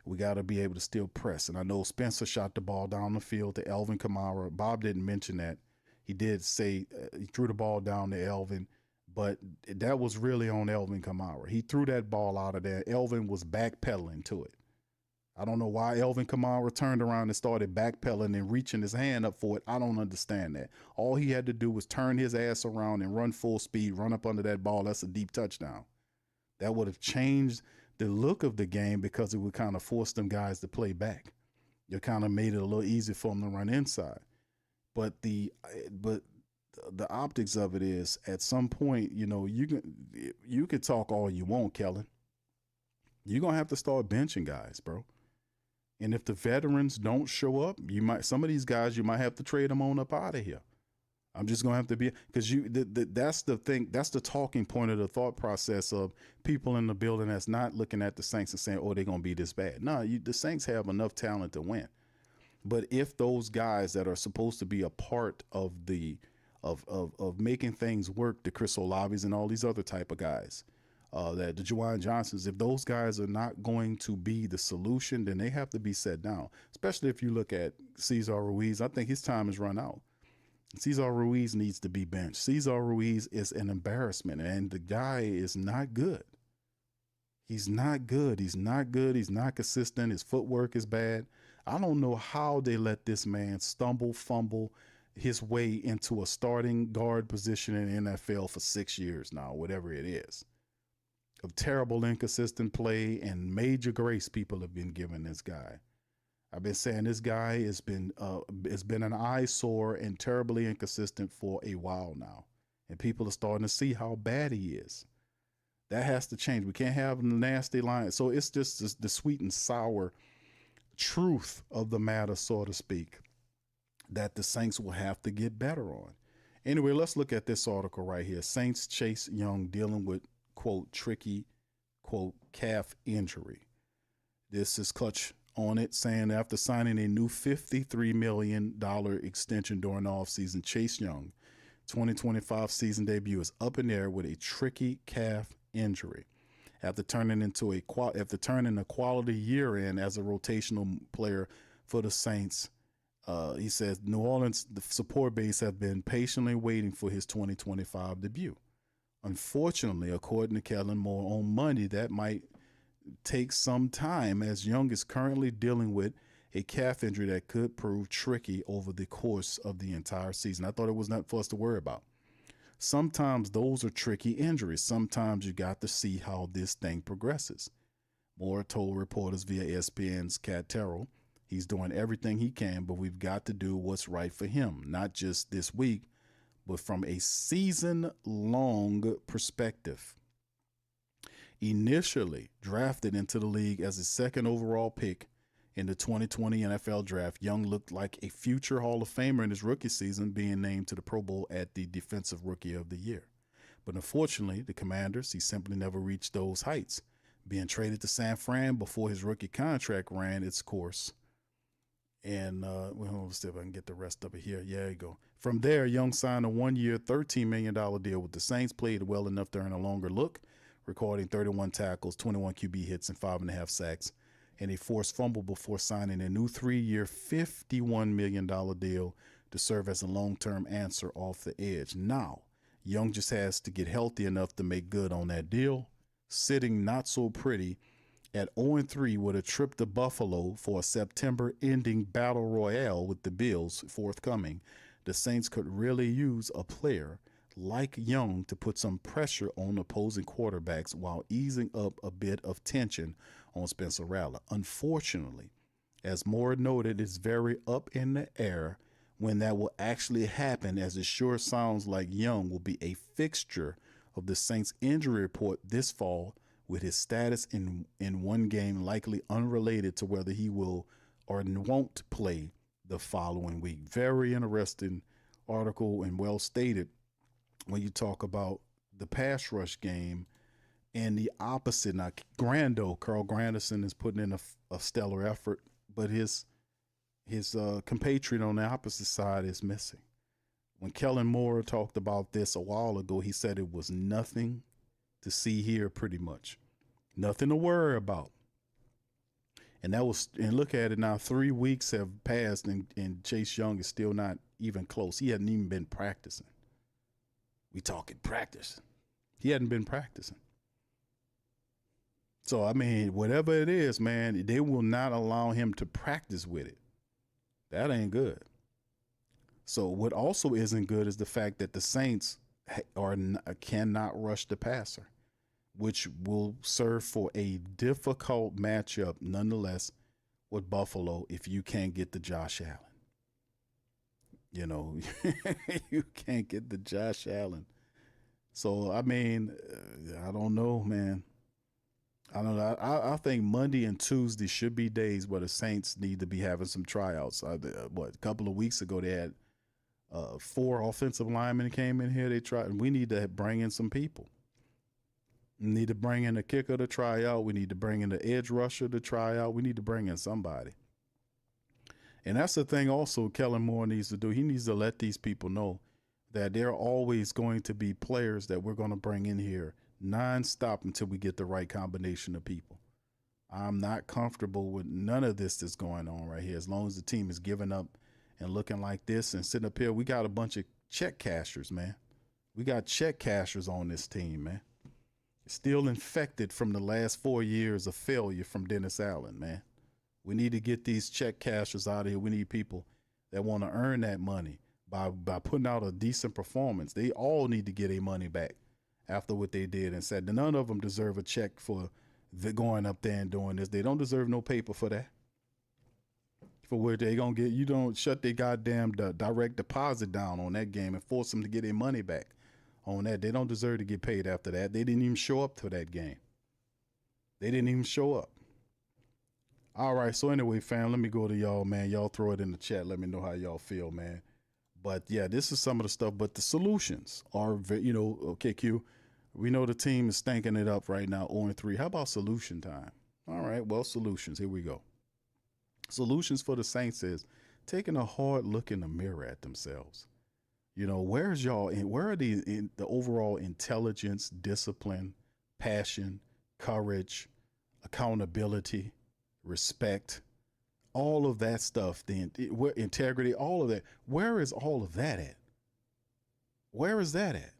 We got to be able to still press. And I know Spencer shot the ball down the field to Elvin Kamara. Bob didn't mention that. He did say he threw the ball down to Elvin, but that was really on Elvin Kamara. He threw that ball out of there. Elvin was backpedaling to it. I don't know why Elvin Kamara turned around and started backpedaling and reaching his hand up for it. I don't understand that. All he had to do was turn his ass around and run full speed, run up under that ball. That's a deep touchdown. That would have changed the look of the game because it would kind of force them guys to play back. You kind of made it a little easier for them to run inside. But the optics of it is, at some point, you can talk all you want, Kellen. You're gonna have to start benching guys, bro. And if the veterans don't show up, some of these guys you might have to trade them on up out of here. I'm just gonna have to be, because that's the thing, that's the talking point of the thought process of people in the building that's not looking at the Saints and saying, oh, they're gonna be this bad. No, the Saints have enough talent to win. But if those guys that are supposed to be a part of the of making things work, the Chris Olaves and all these other type of guys, that the Juwan Johnsons, if those guys are not going to be the solution, then they have to be set down. Especially if you look at Cesar Ruiz, I think his time has run out. Cesar Ruiz needs to be benched. Cesar Ruiz is an embarrassment, and the guy is not good. He's not good. He's not good. He's not consistent. His footwork is bad. I don't know how they let this man fumble his way into a starting guard position in the NFL for 6 years now, whatever it is. Of terrible, inconsistent play and major grace people have been giving this guy. I've been saying this guy has been an eyesore and terribly inconsistent for a while now. And people are starting to see how bad he is. That has to change. We can't have a nasty line. So it's just the sweet and sour truth of the matter, so to speak, that the Saints will have to get better on. Anyway, let's look at this article right here. Saints chase Young dealing with, quote, tricky, quote, calf injury. This is Clutch on it, saying after signing a new $53 million extension during the offseason, Chase Young, 2025 season debut is up in the air with a tricky calf injury. After turning a quality year in as a rotational player for the Saints, he says New Orleans, the support base, have been patiently waiting for his 2025 debut. Unfortunately, according to Kellen Moore on Monday, that might take some time, as Young is currently dealing with a calf injury that could prove tricky over the course of the entire season. I thought it was not for us to worry about. Sometimes those are tricky injuries. Sometimes you got to see how this thing progresses. Moore told reporters via ESPN's Cat Terrell, he's doing everything he can, but we've got to do what's right for him, not just this week, but from a season-long perspective. Initially drafted into the league as a second overall pick in the 2020 NFL Draft, Young looked like a future Hall of Famer in his rookie season, being named to the Pro Bowl at the Defensive Rookie of the Year. But unfortunately, the Commanders, he simply never reached those heights, being traded to San Fran before his rookie contract ran its course. And let's see if I can get the rest of it here. Yeah, there you go. From there, Young signed a one-year, $13 million deal with the Saints, played well enough to earn a longer look, recording 31 tackles, 21 QB hits, and 5.5 sacks, and a forced fumble before signing a new 3-year, $51 million deal to serve as a long-term answer off the edge. Now, Young just has to get healthy enough to make good on that deal, sitting not so pretty at 0-3 with a trip to Buffalo for a September-ending battle royale with the Bills forthcoming. The Saints could really use a player like Young to put some pressure on opposing quarterbacks while easing up a bit of tension on Spencer Rattler. Unfortunately, as Moore noted, it's very up in the air when that will actually happen, as it sure sounds like Young will be a fixture of the Saints injury report this fall, with his status in one game likely unrelated to whether he will or won't play the following week. Very interesting article and well stated when you talk about the pass rush game and the opposite. Now, Carl Granderson is putting in a stellar effort, but his compatriot on the opposite side is missing. When Kellen Moore talked about this a while ago, he said it was nothing to see here, pretty much. Nothing to worry about. And look at it now, 3 weeks have passed and Chase Young is still not even close. He hadn't even been practicing. We talking practice. He hadn't been practicing. So, I mean, whatever it is, man, they will not allow him to practice with it. That ain't good. So what also isn't good is the fact that the Saints cannot rush the passer, which will serve for a difficult matchup nonetheless with Buffalo if you can't get the Josh Allen. You know, you can't get the Josh Allen. So, I mean, I don't know, man. I don't know. I think Monday and Tuesday should be days where the Saints need to be having some tryouts. A couple of weeks ago they had 4 offensive linemen came in here. They tried. We need to bring in some people. We need to bring in a kicker to try out. We need to bring in the edge rusher to try out. We need to bring in somebody. And that's the thing also Kellen Moore needs to do. He needs to let these people know that there are always going to be players that we're going to bring in here nonstop until we get the right combination of people. I'm not comfortable with none of this that's going on right here. As long as the team is giving up and looking like this and sitting up here, we got a bunch of check cashers, man. We got check cashers on this team, man. Still infected from the last 4 years of failure from Dennis Allen, man. We need to get these check cashers out of here. We need people that want to earn that money by putting out a decent performance. They all need to get their money back after what they did and said none of them deserve a check for going up there and doing this. They don't deserve no paper for that. For where they gonna get, you don't shut their goddamn direct deposit down on that game and force them to get their money back on that. They don't deserve to get paid after that. They didn't even show up to that game. They didn't even show up. All right, so anyway, fam, let me go to y'all, man. Y'all throw it in the chat. Let me know how y'all feel, man. But yeah, this is some of the stuff. But the solutions are, okay, Q. We know the team is stinking it up right now, 0-3. How about solution time? All right, well, solutions. Here we go. Solutions for the Saints is taking a hard look in the mirror at themselves. You know, where's y'all? Where are the overall intelligence, discipline, passion, courage, accountability, respect, all of that stuff? Integrity, all of that. Where is all of that at? Where is that at?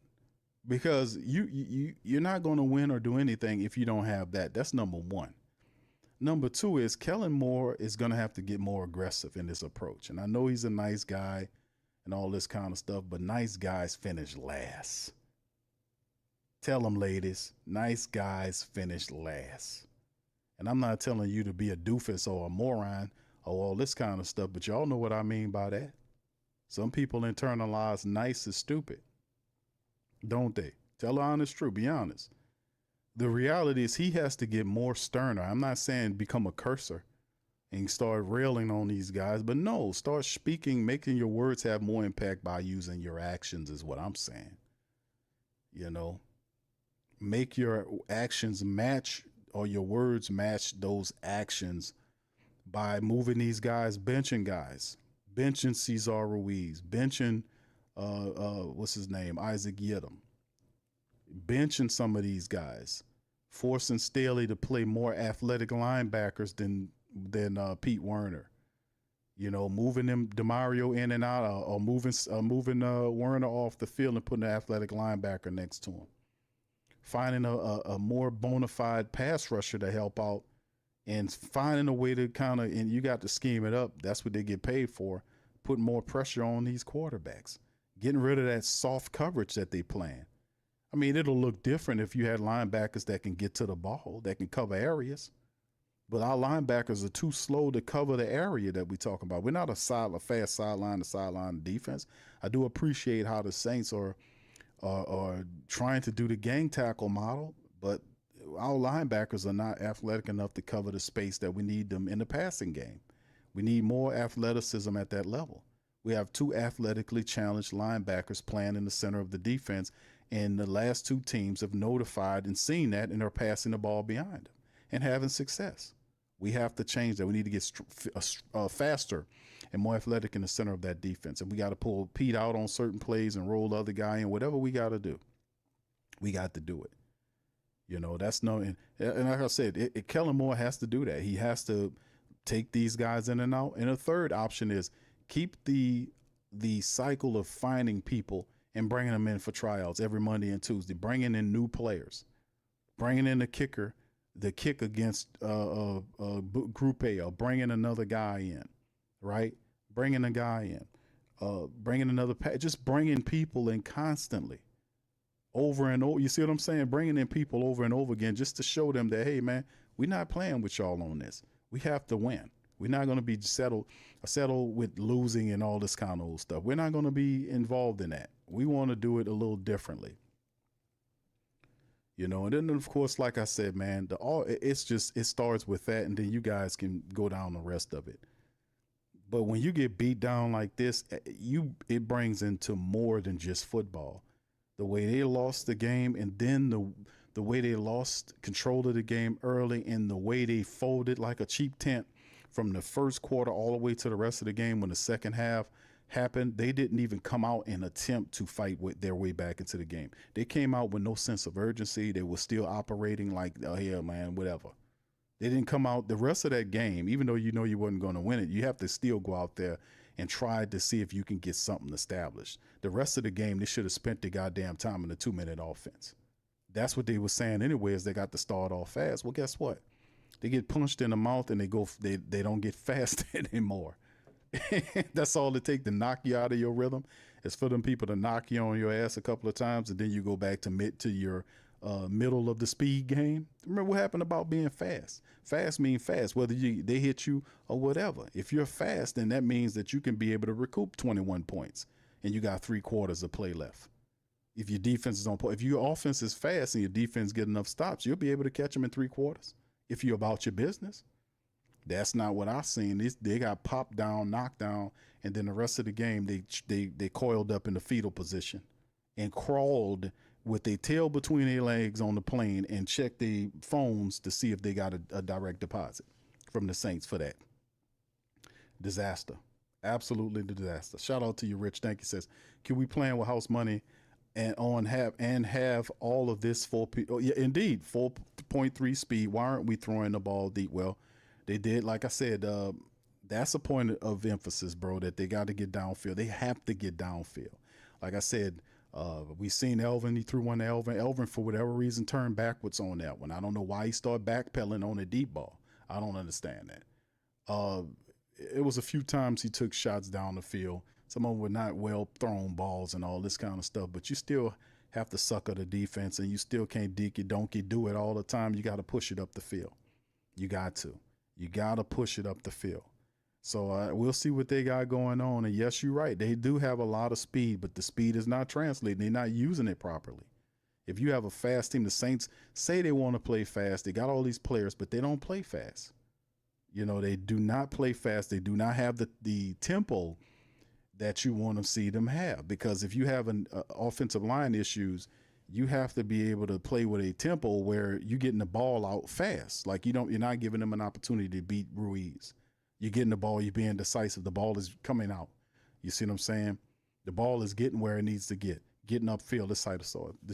Because you're not going to win or do anything if you don't have that. That's number one. Number two is Kellen Moore is going to have to get more aggressive in this approach. And I know he's a nice guy and all this kind of stuff, but nice guys finish last. Tell them, ladies, nice guys finish last. And I'm not telling you to be a doofus or a moron or all this kind of stuff, but y'all know what I mean by that. Some people internalize nice as stupid, don't they? Tell the honest truth, be honest. The reality is he has to get more sterner. I'm not saying become a cursor and start railing on these guys, but no, start speaking, making your words have more impact by using your actions is what I'm saying. You know, make your actions match or your words match those actions by moving these guys, benching Cesar Ruiz, benching, what's his name? Isaac Yiadom, benching some of these guys, forcing Staley to play more athletic linebackers than Pete Werner. You know, moving them DeMario in and out, or moving Werner off the field and putting an athletic linebacker next to him. Finding a more bona fide pass rusher to help out, and finding a way to kind of, and you got to scheme it up. That's what they get paid for. Putting more pressure on these quarterbacks, getting rid of that soft coverage that they playing. I mean, it'll look different if you had linebackers that can get to the ball, that can cover areas. But our linebackers are too slow to cover the area that we're talking about. We're not a fast sideline to sideline defense. I do appreciate how the Saints are trying to do the gang tackle model, but our linebackers are not athletic enough to cover the space that we need them in the passing game. We need more athleticism at that level. We have two athletically challenged linebackers playing in the center of the defense, and the last two teams have notified and seen that and are passing the ball behind them and having success. We have to change that. We need to get faster and more athletic in the center of that defense. And we got to pull Pete out on certain plays and roll the other guy in. Whatever we got to do, we got to do it. You know, that's no, and like I said, Kellen Moore has to do that. He has to take these guys in and out. And a third option is keep the cycle of finding people and bringing them in for tryouts every Monday and Tuesday, bringing in new players, bringing in the kick against Group A, or bringing another guy in, right? Bringing a guy in, bringing another, just bringing people in constantly over and over. You see what I'm saying? Bringing in people over and over again just to show them that, hey, man, we're not playing with y'all on this. We have to win. We're not going to be settled with losing and all this kind of old stuff. We're not going to be involved in that. We want to do it a little differently. You know, and then of course, like I said, man, it starts with that, and then you guys can go down the rest of it. But when you get beat down like this, it brings into more than just football. The way they lost the game, and then the way they lost control of the game early, and the way they folded like a cheap tent from the first quarter all the way to the rest of the game. When the second half happened, they didn't even come out and attempt to fight with their way back into the game. They came out with no sense of urgency. They were still operating like, oh yeah, man, whatever. They didn't come out the rest of that game, even though you know you wasn't going to win it. You have to still go out there and try to see if you can get something established. The rest of the game, they should have spent the goddamn time in the 2-minute offense. That's what they were saying anyway, is they got to start off fast. Well, guess what? They get punched in the mouth and they don't get fast anymore. That's all it takes to knock you out of your rhythm, is for them people to knock you on your ass a couple of times, and then you go back to your middle of the speed game. Remember what happened about being fast. Fast means fast, whether they hit you or whatever. If you're fast, then that means that you can be able to recoup 21 points and you got 3 quarters of play left. If your defense is on point, if your offense is fast and your defense get enough stops, you'll be able to catch them in 3 quarters if you're about your business. That's not what I've seen. They got popped down, knocked down, and then the rest of the game they coiled up in the fetal position and crawled with their tail between their legs on the plane and checked their phones to see if they got a direct deposit from the Saints for that. Disaster. Absolutely disaster. Shout out to you, Rich. Thank you. Says, can we plan with house money and have all of this oh, yeah, indeed, 4.3 speed. Why aren't we throwing the ball deep? Well, they did. Like I said, that's a point of emphasis, bro. That they got to get downfield. They have to get downfield. Like I said, we seen Elvin. He threw one to Elvin. Elvin, for whatever reason, turned backwards on that one. I don't know why he started backpedaling on a deep ball. I don't understand that. It was a few times he took shots down the field. Some of them were not well thrown balls and all this kind of stuff, but you still have to sucker the defense, and you still can't dinky donkey do it all the time. You got to push it up the field. You got to push it up the field. So we'll see what they got going on. And yes, you're right. They do have a lot of speed, but the speed is not translating. They're not using it properly. If you have a fast team, the Saints say they want to play fast. They got all these players, but they don't play fast. You know, they do not play fast. They do not have the tempo that you want to see them have, because if you have an offensive line issues, you have to be able to play with a tempo where you're getting the ball out fast. Like you're not giving them an opportunity to beat Ruiz. You're getting the ball, you're being decisive. The ball is coming out. You see what I'm saying? The ball is getting where it needs to getting upfield, this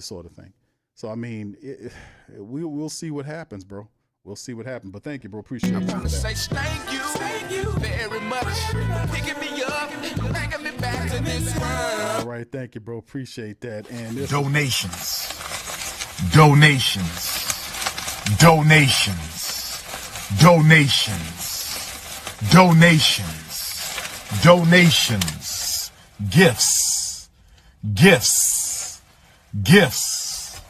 sort of thing. So I mean, we'll see what happens, bro. We'll see what happens. But thank you, bro. Appreciate it. I want to say thank you very much for picking me up, bringing me back to this world. All right, thank you, bro. Appreciate that. And this Donations. Gifts.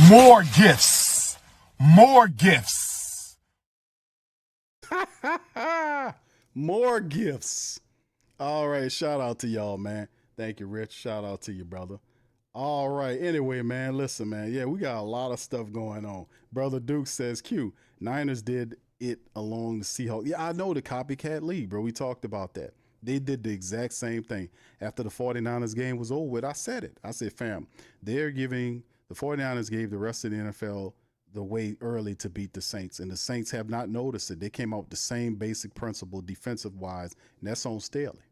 More gifts. More gifts. All right. Shout out to y'all, man. Thank you, Rich. Shout out to you, brother. All right. Anyway, man, listen, man. Yeah, we got a lot of stuff going on. Brother Duke says, Q, Niners did it along the Seahawks. Yeah, I know, the copycat league, bro. We talked about that. They did the exact same thing. After the 49ers game was over with, I said it. I said, fam, the 49ers gave the rest of the NFL the way early to beat the Saints, and the Saints have not noticed it. They came out with the same basic principle defensive-wise, and that's on Staley.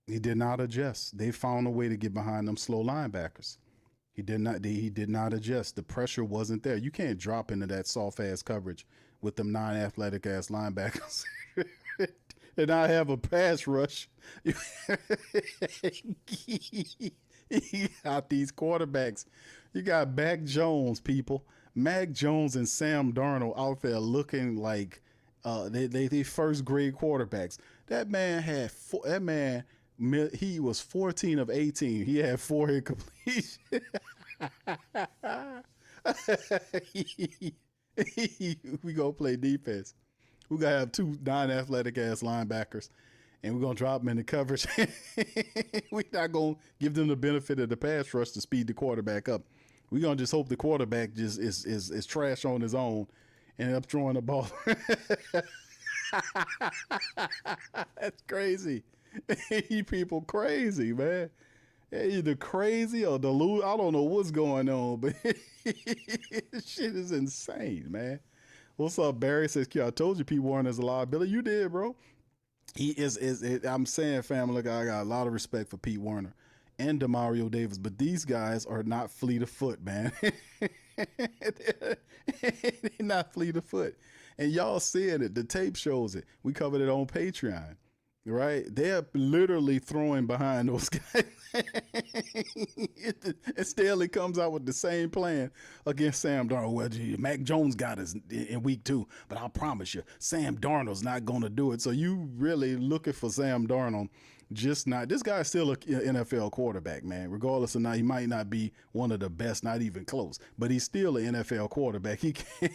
He did not adjust. They found a way to get behind them slow linebackers. He did not adjust. The pressure wasn't there. You can't drop into that soft-ass coverage with them non-athletic-ass linebackers and not have a pass rush. You got these quarterbacks. You got Mac Jones, people. Mac Jones and Sam Darnold out there looking like they first grade quarterbacks. That man he was 14 of 18. He had 4 incompletions. We gonna play defense. We gotta have 2 non-athletic ass linebackers, and we're gonna drop them in the coverage. We're not gonna give them the benefit of the pass rush to speed the quarterback up. We're gonna just hope the quarterback just is trash on his own and end up throwing the ball. That's crazy. You people crazy, man. Either crazy or delusional. I don't know what's going on, but this shit is insane, man. What's up, Barry? Says, Q, I told you Pete Warner is a liability. You did, bro. He is I'm saying, family, look, I got a lot of respect for Pete Warner and DeMario Davis, but these guys are not fleet of foot, man. They're not fleet of foot. And y'all seeing it. The tape shows it. We covered it on Patreon. Right? They're literally throwing behind those guys. And Staley comes out with the same plan against Sam Darnold. Well, Mac Jones got us in week 2, but I promise you, Sam Darnold's not going to do it. So you really looking for Sam Darnold. Just not. This guy's still an NFL quarterback, man. Regardless of not, he might not be one of the best, not even close, but he's still an NFL quarterback. He can't,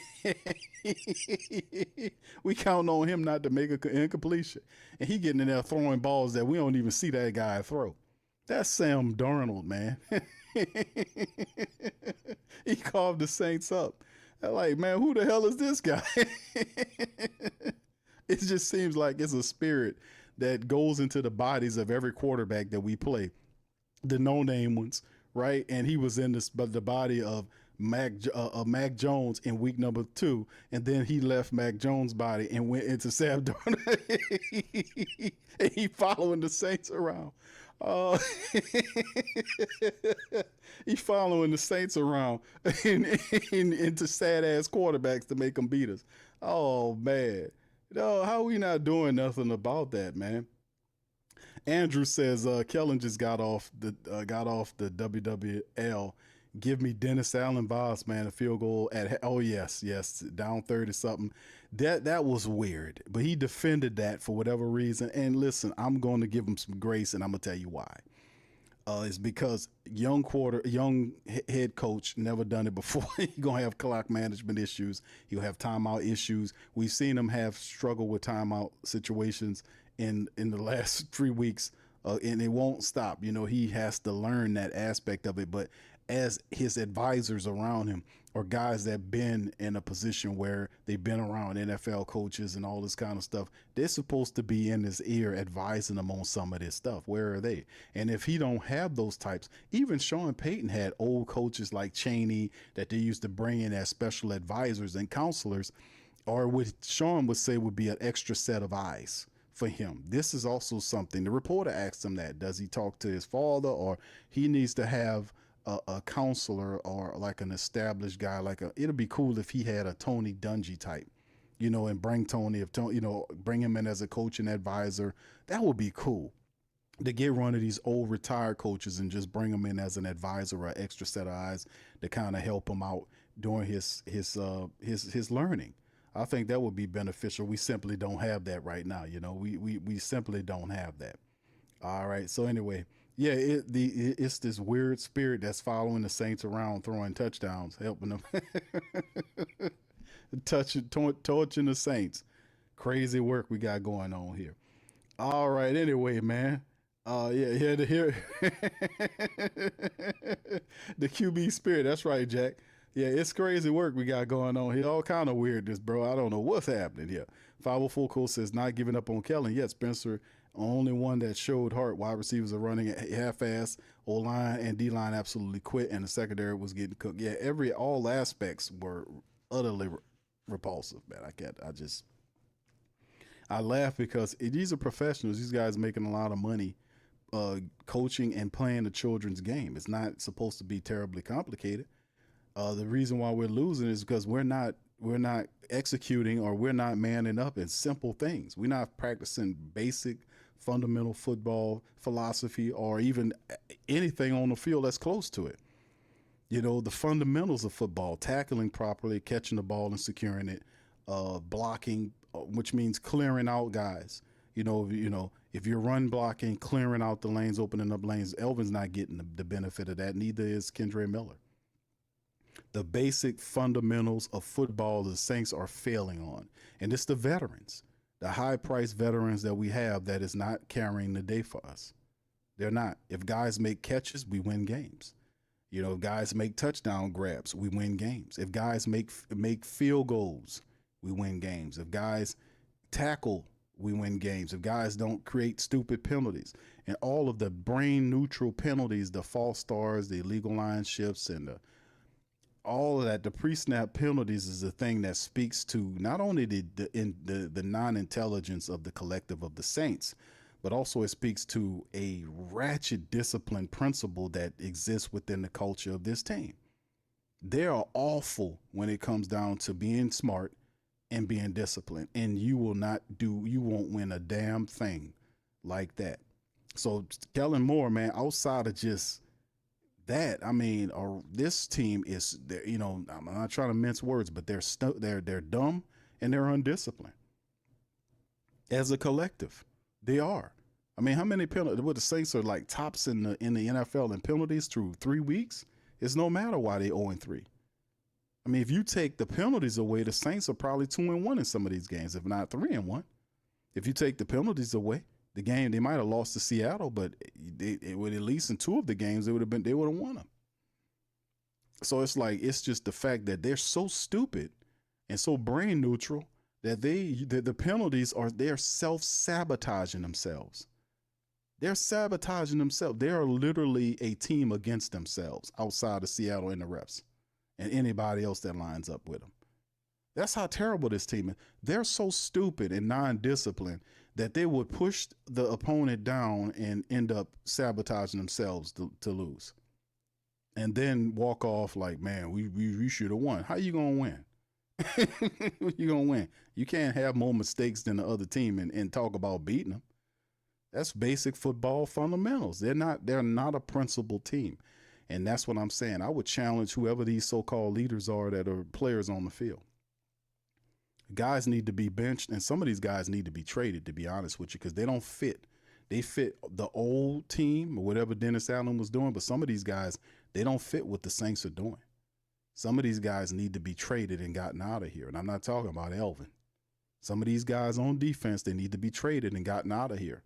we count on him not to make an incompletion, and he getting in there throwing balls that we don't even see that guy throw. That's Sam Darnold, man. He carved the Saints up. They're like, man, who the hell is this guy? It just seems like it's a spirit that goes into the bodies of every quarterback that we play, the no-name ones, right? And he was in the body of Mac Jones in week number 2, and then he left Mac Jones' body and went into Sam Darnold. And he following the Saints around. He following the Saints around into sad ass quarterbacks to make them beat us. Oh man, no, how we not doing nothing about that, man? Andrew says Kellen just got off the WWL. Give me Dennis Allen Voss, man, a field goal at yes, down 30 something. That was weird, but he defended that for whatever reason. And listen, I'm going to give him some grace, and I'm gonna tell you why. It's because young head coach, never done it before. He's gonna have clock management issues. He'll have timeout issues. We've seen him have struggle with timeout situations in the last 3 weeks, and it won't stop. You know, he has to learn that aspect of it. But as his advisors around him or guys that been in a position where they've been around NFL coaches and all this kind of stuff, they're supposed to be in his ear advising him on some of this stuff. Where are they? And if he don't have those types, even Sean Payton had old coaches like Cheney that they used to bring in as special advisors and counselors, or what Sean would say would be an extra set of eyes for him. This is also something the reporter asked him, that does he talk to his father, or he needs to have a counselor or like an established guy, it'll be cool if he had a Tony Dungy type, you know, and bring bring him in as a coach and advisor. That would be cool to get one of these old retired coaches and just bring him in as an advisor or extra set of eyes to kind of help him out during his learning. I think that would be beneficial. We simply don't have that right now. You know, we simply don't have that. All right. So anyway, yeah, it's this weird spirit that's following the Saints around, throwing touchdowns, helping them, torching the Saints. Crazy work we got going on here. All right. Anyway, man. The QB spirit. That's right, Jack. Yeah, it's crazy work we got going on here. All kind of weirdness, bro. I don't know what's happening here. 504 Cole says, not giving up on Kellen. Yet Spencer, only one that showed heart. Wide receivers are running at half-ass. O-line and D-line absolutely quit, and the secondary was getting cooked. Yeah, all aspects were utterly repulsive, man. I laugh because these are professionals. These guys making a lot of money coaching and playing the children's game. It's not supposed to be terribly complicated. The reason why we're losing is because we're not executing, or we're not manning up in simple things. We're not practicing basic fundamental football philosophy, or even anything on the field that's close to it. You know, the fundamentals of football: tackling properly, catching the ball and securing it, blocking, which means clearing out guys. You know, if you're run blocking, clearing out the lanes, opening up lanes. Elvin's not getting the benefit of that. Neither is Kendre Miller. The basic fundamentals of football the Saints are failing on. And it's the veterans, the high-priced veterans that we have, that is not carrying the day for us. They're not. If guys make catches, we win games. You know, if guys make touchdown grabs, we win games. If guys make field goals, we win games. If guys tackle, we win games. If guys don't create stupid penalties. And all of the brain-neutral penalties, the false starts, the illegal line shifts, and all of that, the pre-snap penalties is the thing that speaks to not only the non-intelligence of the collective of the Saints, but also it speaks to a ratchet discipline principle that exists within the culture of this team. They are awful when it comes down to being smart and being disciplined, and you won't win a damn thing like that. So Kellen Moore, man, outside of just that, I mean, this team is, you know, I'm not trying to mince words, but they're dumb and they're undisciplined. As a collective, they are. I mean, how many penalties? What the Saints are like tops in the NFL in penalties through 3 weeks. It's no matter why they 0-3. I mean, if you take the penalties away, the Saints are probably 2-1 in some of these games, if not 3-1. If you take the penalties away, the game, they might have lost to Seattle, but it would, at least in 2 of the games, they would have won them. So it's just the fact that they're so stupid and so brain neutral that the penalties they're self-sabotaging themselves. They're sabotaging themselves. They are literally a team against themselves outside of Seattle and the refs. and anybody else that lines up with them. That's how terrible this team is. They're so stupid and non-disciplined that they would push the opponent down and end up sabotaging themselves to lose. And then walk off like, man, we should have won. How you going to win? You going to win. You can't have more mistakes than the other team and talk about beating them. That's basic football fundamentals. They're not a principled team. And that's what I'm saying. I would challenge whoever these so-called leaders are that are players on the field. Guys need to be benched, and some of these guys need to be traded, to be honest with you, because they don't fit. They fit the old team or whatever Dennis Allen was doing, but some of these guys, they don't fit what the Saints are doing. Some of these guys need to be traded and gotten out of here, and I'm not talking about Elvin. Some of these guys on defense, they need to be traded and gotten out of here.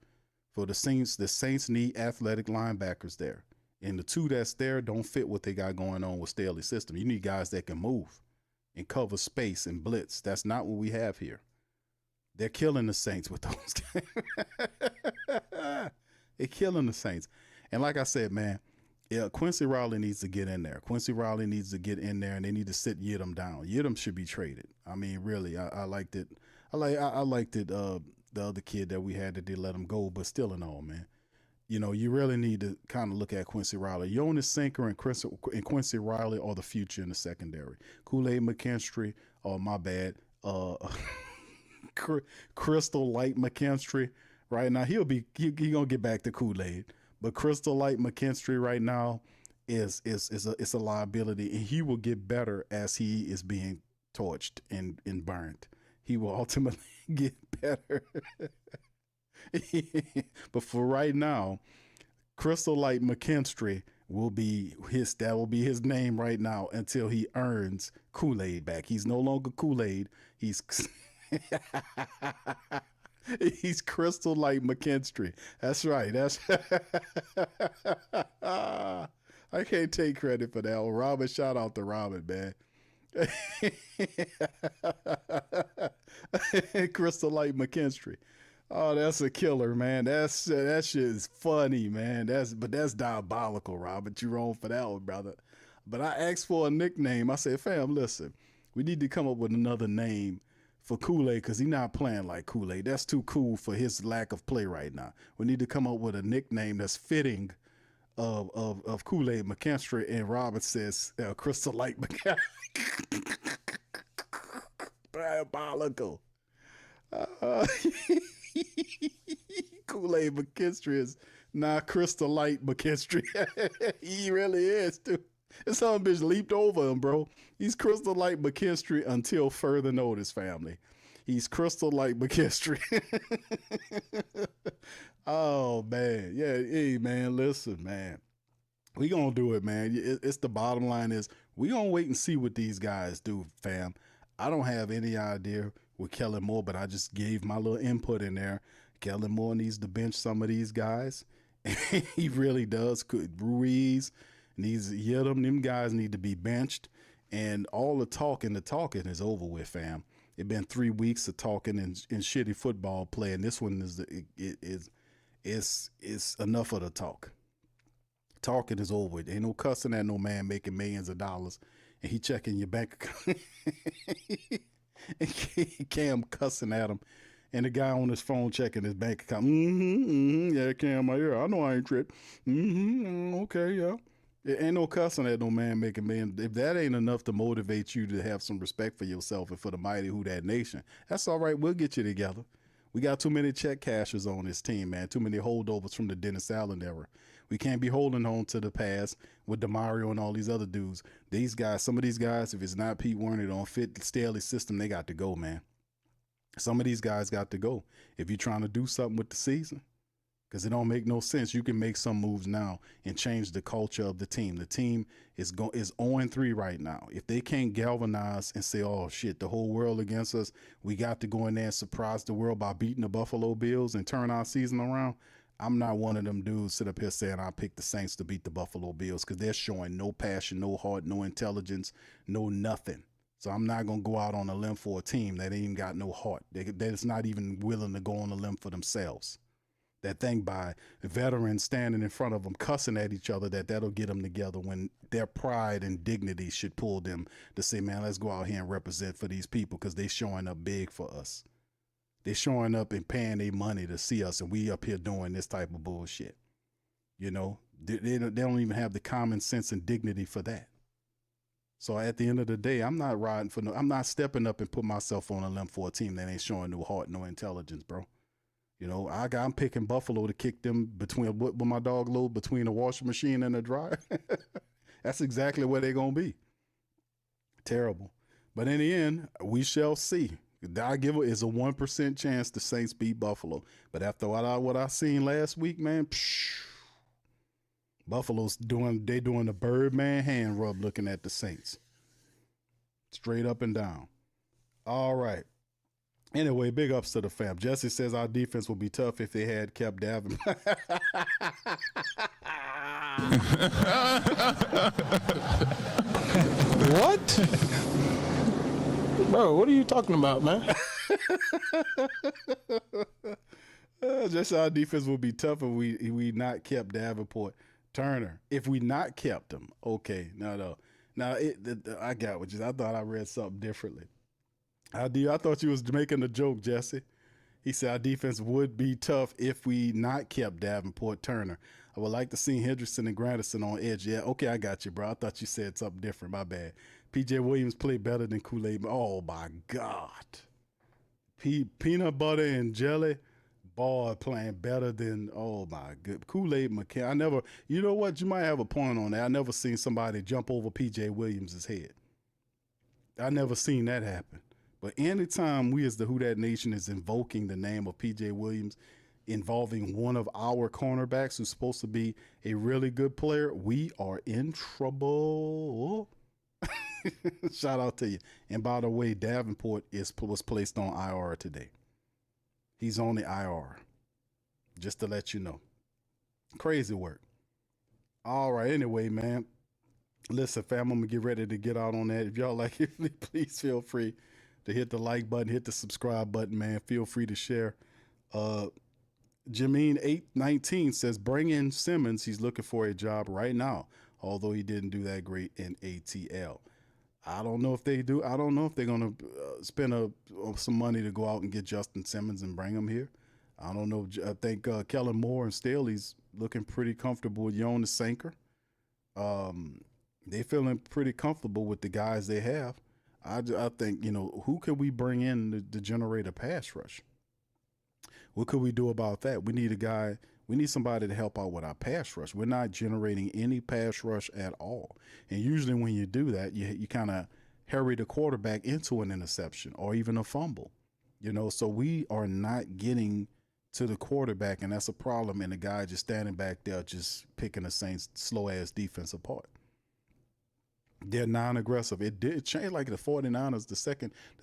For the Saints need athletic linebackers there, and the two that's there don't fit what they got going on with Staley's system. You need guys that can move and cover space and blitz. That's not what we have here. They're killing the Saints with those guys. They're killing the Saints. And like I said, man, yeah, Quincy Riley needs to get in there. Quincy Riley needs to get in there, and they need to sit Yidam down. Yidam should be traded. I mean, really, I liked it. I liked it. The other kid that we had that they let him go, but still in all, man. You know, you really need to kind of look at Quincy Riley. Jonas Sinker and Quincy Riley are the future in the secondary. Kool-Aid McKinstry, my bad. Crystal Light McKinstry, right now, he gonna get back to Kool-Aid. But Crystal Light McKinstry right now is a liability, and he will get better as he is being torched and burned. He will ultimately get better. But for right now, Crystal Light McKinstry will be his name right now until he earns Kool-Aid back. He's no longer Kool-Aid. He's he's Crystal Light McKinstry. That's right. I can't take credit for that. Robin, shout out to Robin, man. Crystal Light McKinstry. Oh, that's a killer, man. That shit is funny, man. That's diabolical, Robert. You wrong for that one, brother. But I asked for a nickname. I said, fam, listen, we need to come up with another name for Kool-Aid because he's not playing like Kool-Aid. That's too cool for his lack of play right now. We need to come up with a nickname that's fitting of Kool-Aid McKinstry. And Robert says Crystal Light McKinstry. Diabolical. Kool-Aid McKinstry is Crystal Light McKinstry. He really is, too. This son bitch leaped over him, bro. He's Crystal Light McKinstry until further notice, family. He's Crystal Light McKinstry. Oh, man. Yeah, hey, man, listen, man. We gonna do it, man. It's the bottom line is we gonna wait and see what these guys do, fam. I don't have any idea with Kellen Moore, but I just gave my little input in there. Kellen Moore needs to bench some of these guys. He really does. Ruiz needs to hit them. Them guys need to be benched. And all the talking is over with, fam. It's been 3 weeks of talking and shitty football play, and this one is enough of the talk. Talking is over with. Ain't no cussing at no man making millions of dollars, and he checking your bank account. And Cam cussing at him, and the guy on his phone checking his bank account. Yeah, Cam, I know I ain't tripped. Okay, yeah. It ain't no cussing at no man making millions. If that ain't enough to motivate you to have some respect for yourself and for the mighty Who Dat Nation, that's all right. We'll get you together. We got too many check cashers on this team, man. Too many holdovers from the Dennis Allen era. We can't be holding on to the past with DeMario and all these other dudes. These guys, some of these guys, if it's not Pete Werner, don't fit Staley's system, they got to go, man. Some of these guys got to go. If you're trying to do something with the season, because it don't make no sense. You can make some moves now and change the culture of the team. The team is 0-3 right now. If they can't galvanize and say, oh, shit, the whole world against us, we got to go in there and surprise the world by beating the Buffalo Bills and turn our season around, I'm not one of them dudes sit up here saying I picked the Saints to beat the Buffalo Bills because they're showing no passion, no heart, no intelligence, no nothing. So I'm not going to go out on a limb for a team that ain't even got no heart. That's not even willing to go on a limb for themselves. that thing by veterans standing in front of them cussing at each other, that'll get them together when their pride and dignity should pull them to say, man, let's go out here and represent for these people because they showing up big for us. They showing up and paying their money to see us, and we up here doing this type of bullshit. You know, they don't even have the common sense and dignity for that. So at the end of the day, I'm not riding for I'm not stepping up and put myself on a limb for a team that ain't showing no heart, no intelligence, bro. You know, I'm picking Buffalo to kick them between what my dog load between the washing machine and the dryer. That's exactly where they're gonna be. Terrible. But in the end, we shall see. I give it is a 1% chance the Saints beat Buffalo. But after what I seen last week, man, Buffalo's doing the Birdman hand rub looking at the Saints. Straight up and down. All right. Anyway, big ups to the fam. Jesse says our defense would be tough if they had kept Davin. What? Bro, what are you talking about, man? Just our defense would be tough if we not kept Davenport. Turner, if we not kept him, okay. No. Now I got what you. I thought I read something differently. I thought you was making a joke, Jesse. He said our defense would be tough if we not kept Davenport. Turner, I would like to see Hendrickson and Granderson on edge. Yeah, okay, I got you, bro. I thought you said something different. My bad. PJ Williams played better than Kool-Aid. Oh my God, peanut butter and jelly. Boy, playing better than, oh my good, Kool-Aid McCann. I never, you know what, you might have a point on that. I never seen somebody jump over PJ Williams' head. I never seen that happen. But anytime we as the Who Dat Nation is invoking the name of PJ Williams, involving one of our cornerbacks who's supposed to be a really good player, we are in trouble. Shout out to you. And by the way, Davenport was placed on IR today. He's on the IR, just to let you know. Crazy work. All right, anyway, man. Listen, fam, I'm going to get ready to get out on that. If y'all like it, please feel free to hit the like button, hit the subscribe button, man. Feel free to share. Jameen819 says, bring in Simmons. He's looking for a job right now, although he didn't do that great in ATL. I don't know if they do. I don't know if they're going to spend some money to go out and get Justin Simmons and bring him here. I don't know. I think Kellen Moore and Staley's looking pretty comfortable with Jonas Sanker. They feeling pretty comfortable with the guys they have. I think, you know, who could we bring in to generate a pass rush? What could we do about that? We need somebody to help out with our pass rush. We're not generating any pass rush at all. And usually when you do that, you kind of hurry the quarterback into an interception or even a fumble, you know, so we are not getting to the quarterback, and that's a problem. And the guy just standing back there, just picking the Saints slow ass defense apart. They're non-aggressive. It did change like the 49ers. The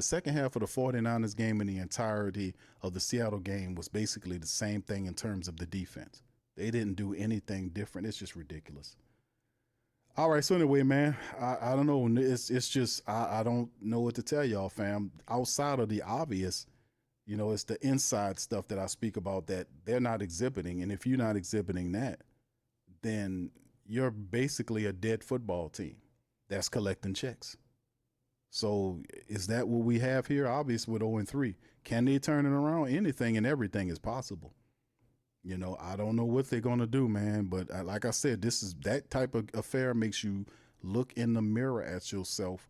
second half of the 49ers game and the entirety of the Seattle game was basically the same thing in terms of the defense. They didn't do anything different. It's just ridiculous. All right. So anyway, man, I don't know. It's just, I don't know what to tell y'all, fam. Outside of the obvious, you know, it's the inside stuff that I speak about that they're not exhibiting. And if you're not exhibiting that, then you're basically a dead football team that's collecting checks. So is that what we have here? Obviously with 0-3. Can they turn it around? Anything and everything is possible. You know, I don't know what they're going to do, man. But like I said, that type of affair makes you look in the mirror at yourself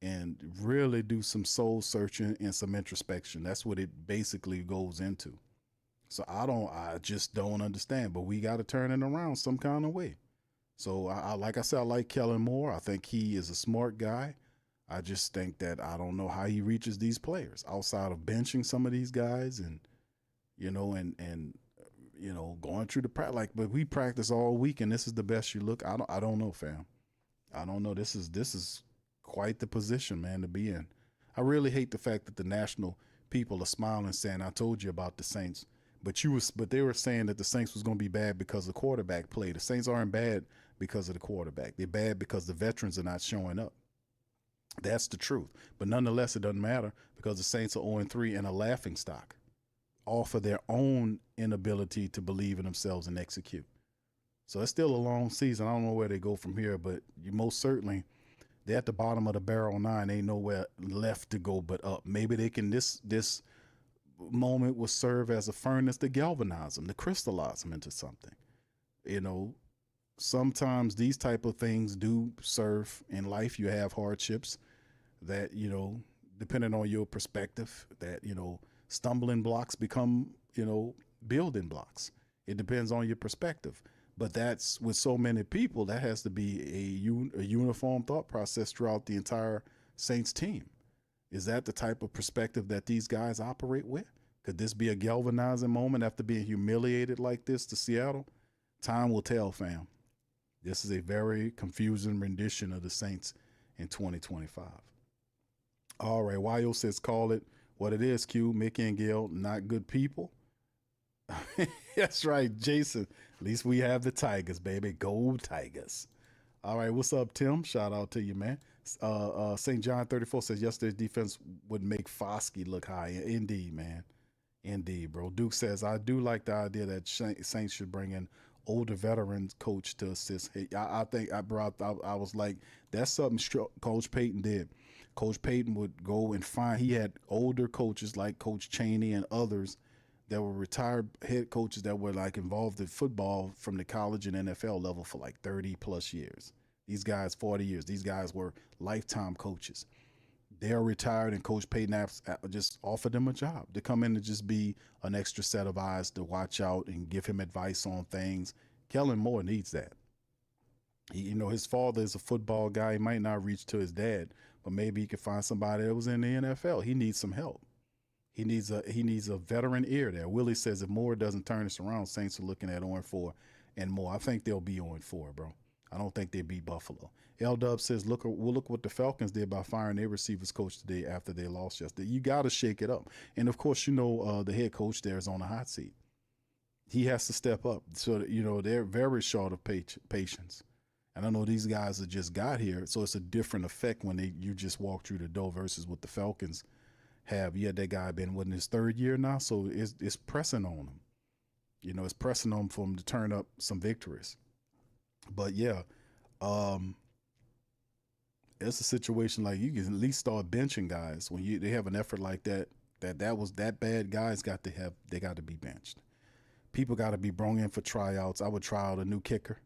and really do some soul searching and some introspection. That's what it basically goes into. So I just don't understand, but we got to turn it around some kind of way. So like I said, I like Kellen Moore. I think he is a smart guy. I just think that I don't know how he reaches these players outside of benching some of these guys and, you know, and you know, going through the practice. But we practice all week and this is the best you look. I don't know, fam. I don't know. This is quite the position, man, to be in. I really hate the fact that the national people are smiling saying, I told you about the Saints. But they were saying that the Saints was going to be bad because the quarterback play. The Saints aren't bad because of the quarterback. They're bad because the veterans are not showing up. That's the truth. But nonetheless, it doesn't matter because the Saints are 0-3 and a laughing stock. off of their own inability to believe in themselves and execute. So it's still a long season. I don't know where they go from here, but you most certainly they're at the bottom of the barrel now and ain't nowhere left to go but up. Maybe they can this moment will serve as a furnace to galvanize them, to crystallize them into something. You know, sometimes these type of things do serve in life. You have hardships that, you know, depending on your perspective, that, you know, stumbling blocks become, you know, building blocks. It depends on your perspective. But that's with so many people, that has to be a uniform thought process throughout the entire Saints team. Is that the type of perspective that these guys operate with? Could this be a galvanizing moment after being humiliated like this to Seattle? Time will tell, fam. This is a very confusing rendition of the Saints in 2025. All right, Wyo says call it what it is, Q. Mickey and Gail, not good people. That's right, Jason. At least we have the Tigers, baby. Go Tigers. All right, what's up, Tim? Shout out to you, man. St. John 34 says yesterday's defense would make Foskey look high. Indeed, man. Indeed, bro. Duke says, I do like the idea that Saints should bring in older veteran coach to assist. I think I was like, that's something Coach Payton did. Coach Payton would go and find, he had older coaches like Coach Chaney and others that were retired head coaches that were like involved in football from the college and NFL level for like 30 plus years. These guys, 40 years, these guys were lifetime coaches. They're retired and Coach Payton just offered them a job to come in and just be an extra set of eyes to watch out and give him advice on things. Kellen Moore needs that. You know, his father is a football guy. He might not reach to his dad, but maybe he could find somebody that was in the NFL. He needs some help. He needs a veteran ear there. Willie says if Moore doesn't turn this around, Saints are looking at 0-4 and more. I think they'll be 0-4, bro. I don't think they beat Buffalo. L-Dub says, look what the Falcons did by firing their receivers coach today after they lost yesterday. You got to shake it up. And, of course, you know the head coach there is on the hot seat. He has to step up. So, you know, they're very short of patience. And I know these guys that just got here, so it's a different effect when you just walk through the door versus what the Falcons have. Yeah, that guy been in his third year now, so it's pressing on him. You know, it's pressing on him for him to turn up some victories. But yeah, it's a situation like you can at least start benching guys when they have an effort like that. That was that bad. Guys got to be benched. People got to be brought in for tryouts. I would try out a new kicker.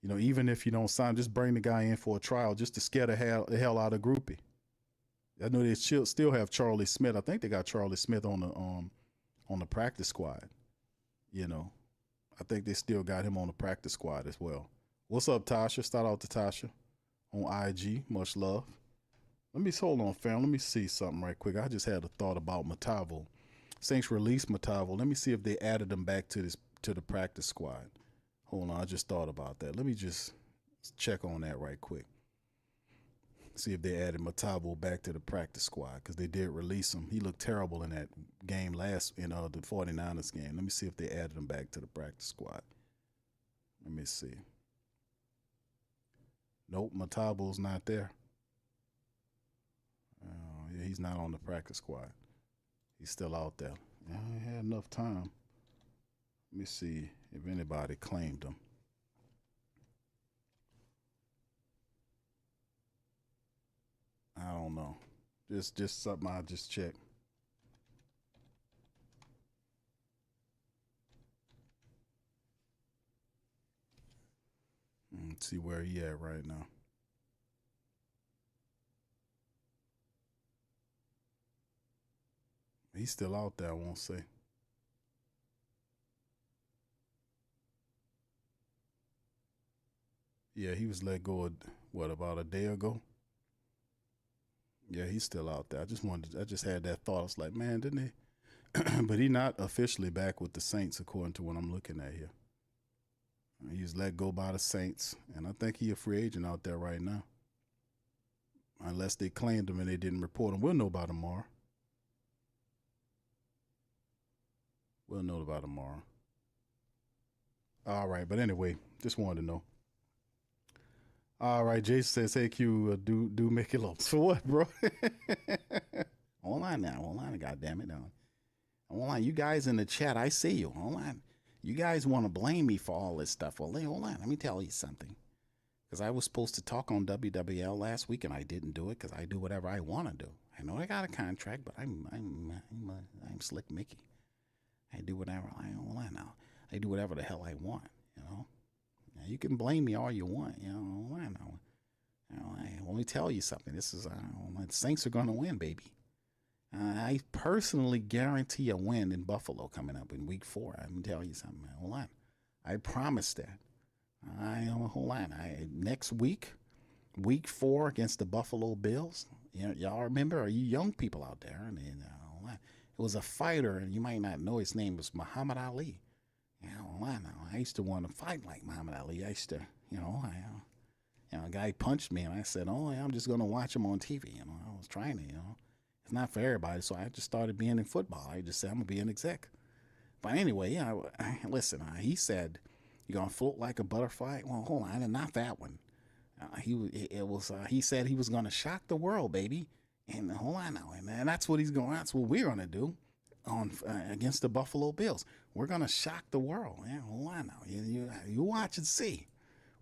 You know, even if you don't sign, just bring the guy in for a trial just to scare the hell out of Groupie. I know they still have Charlie Smith. I think they got Charlie Smith on the practice squad. You know, I think they still got him on the practice squad as well. What's up, Tasha? Start out to Tasha on IG. Much love. Hold on, fam. Let me see something right quick. I just had a thought about Matavo. Saints released Matavo. Let me see if they added him back to the practice squad. Hold on, I just thought about that. Let me just check on that right quick. See if they added Matavo back to the practice squad because they did release him. He looked terrible in that game in the 49ers game. Let me see if they added him back to the practice squad. Let me see. Nope, Matavo's not there. Yeah, he's not on the practice squad. He's still out there. I ain't had enough time. Let me see if anybody claimed him. I don't know. Just something I just checked. Let's see where he at right now. He's still out there, I won't say. Yeah, he was let go, about a day ago? Yeah, he's still out there. I just had that thought. I was like, man, didn't he? But he's not officially back with the Saints, according to what I'm looking at here. He was let go by the Saints, and I think he's a free agent out there right now. Unless they claimed him and they didn't report him. We'll know by tomorrow. All right, but anyway, just wanted to know. All right, Jason says, hey, Q, do make it low. So what, bro? Online now, goddamn it. Hold on, you guys in the chat, I see you. Hold on. You guys want to blame me for all this stuff. Well, hold on. Let me tell you something. Because I was supposed to talk on WWL last week, and I didn't do it because I do whatever I want to do. I know I got a contract, but I'm Slick Mickey. I do whatever I want now. I do whatever the hell I want, you know. Now, you can blame me all you want, you know. Let me tell you something. This is the Saints are going to win, baby. I personally guarantee a win in Buffalo coming up in week 4. I'm going to tell you something, man. Hold on. I promise that. Hold on. Next week, week 4 against the Buffalo Bills. Y'all remember? Are you young people out there? And it was a fighter, and you might not know his name. It was Muhammad Ali. I used to want to fight like Muhammad Ali. I used to, a guy punched me, and I said, "Oh, yeah, I'm just going to watch him on TV." I was trying to, It's not for everybody, so I just started being in football. I just said, I'm going to be an exec. But anyway, listen, he said, "You're going to float like a butterfly." Well, hold on, not that one. He said he was going to shock the world, baby. And hold on now, and that's what that's what we're going to do against the Buffalo Bills. We're going to shock the world. Yeah, hold on now. You watch and see.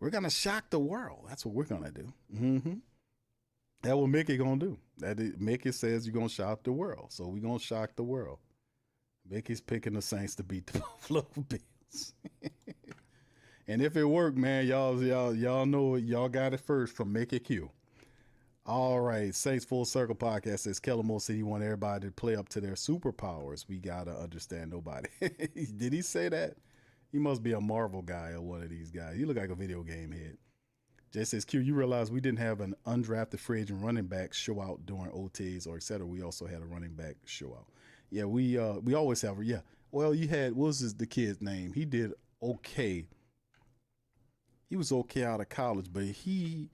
We're going to shock the world. That's what we're going to do. Mm-hmm. That's what Mickey going to do. Mickey says you're going to shock the world. So we're going to shock the world. Mickey's picking the Saints to beat the Buffalo Bills. And if it worked, man, y'all know y'all got it first from Mickey Q. All right, Saints Full Circle Podcast says Kellen Moore said he want everybody to play up to their superpowers. We gotta understand nobody. Did he say that? He must be a Marvel guy or one of these guys. He look like a video game head. Jay says, Q, you realize we didn't have an undrafted free agent running back show out during OTs or et cetera. We also had a running back show out. Yeah, we always have. Yeah. Well, you had, what was the kid's name? He did okay. He was okay out of college, but he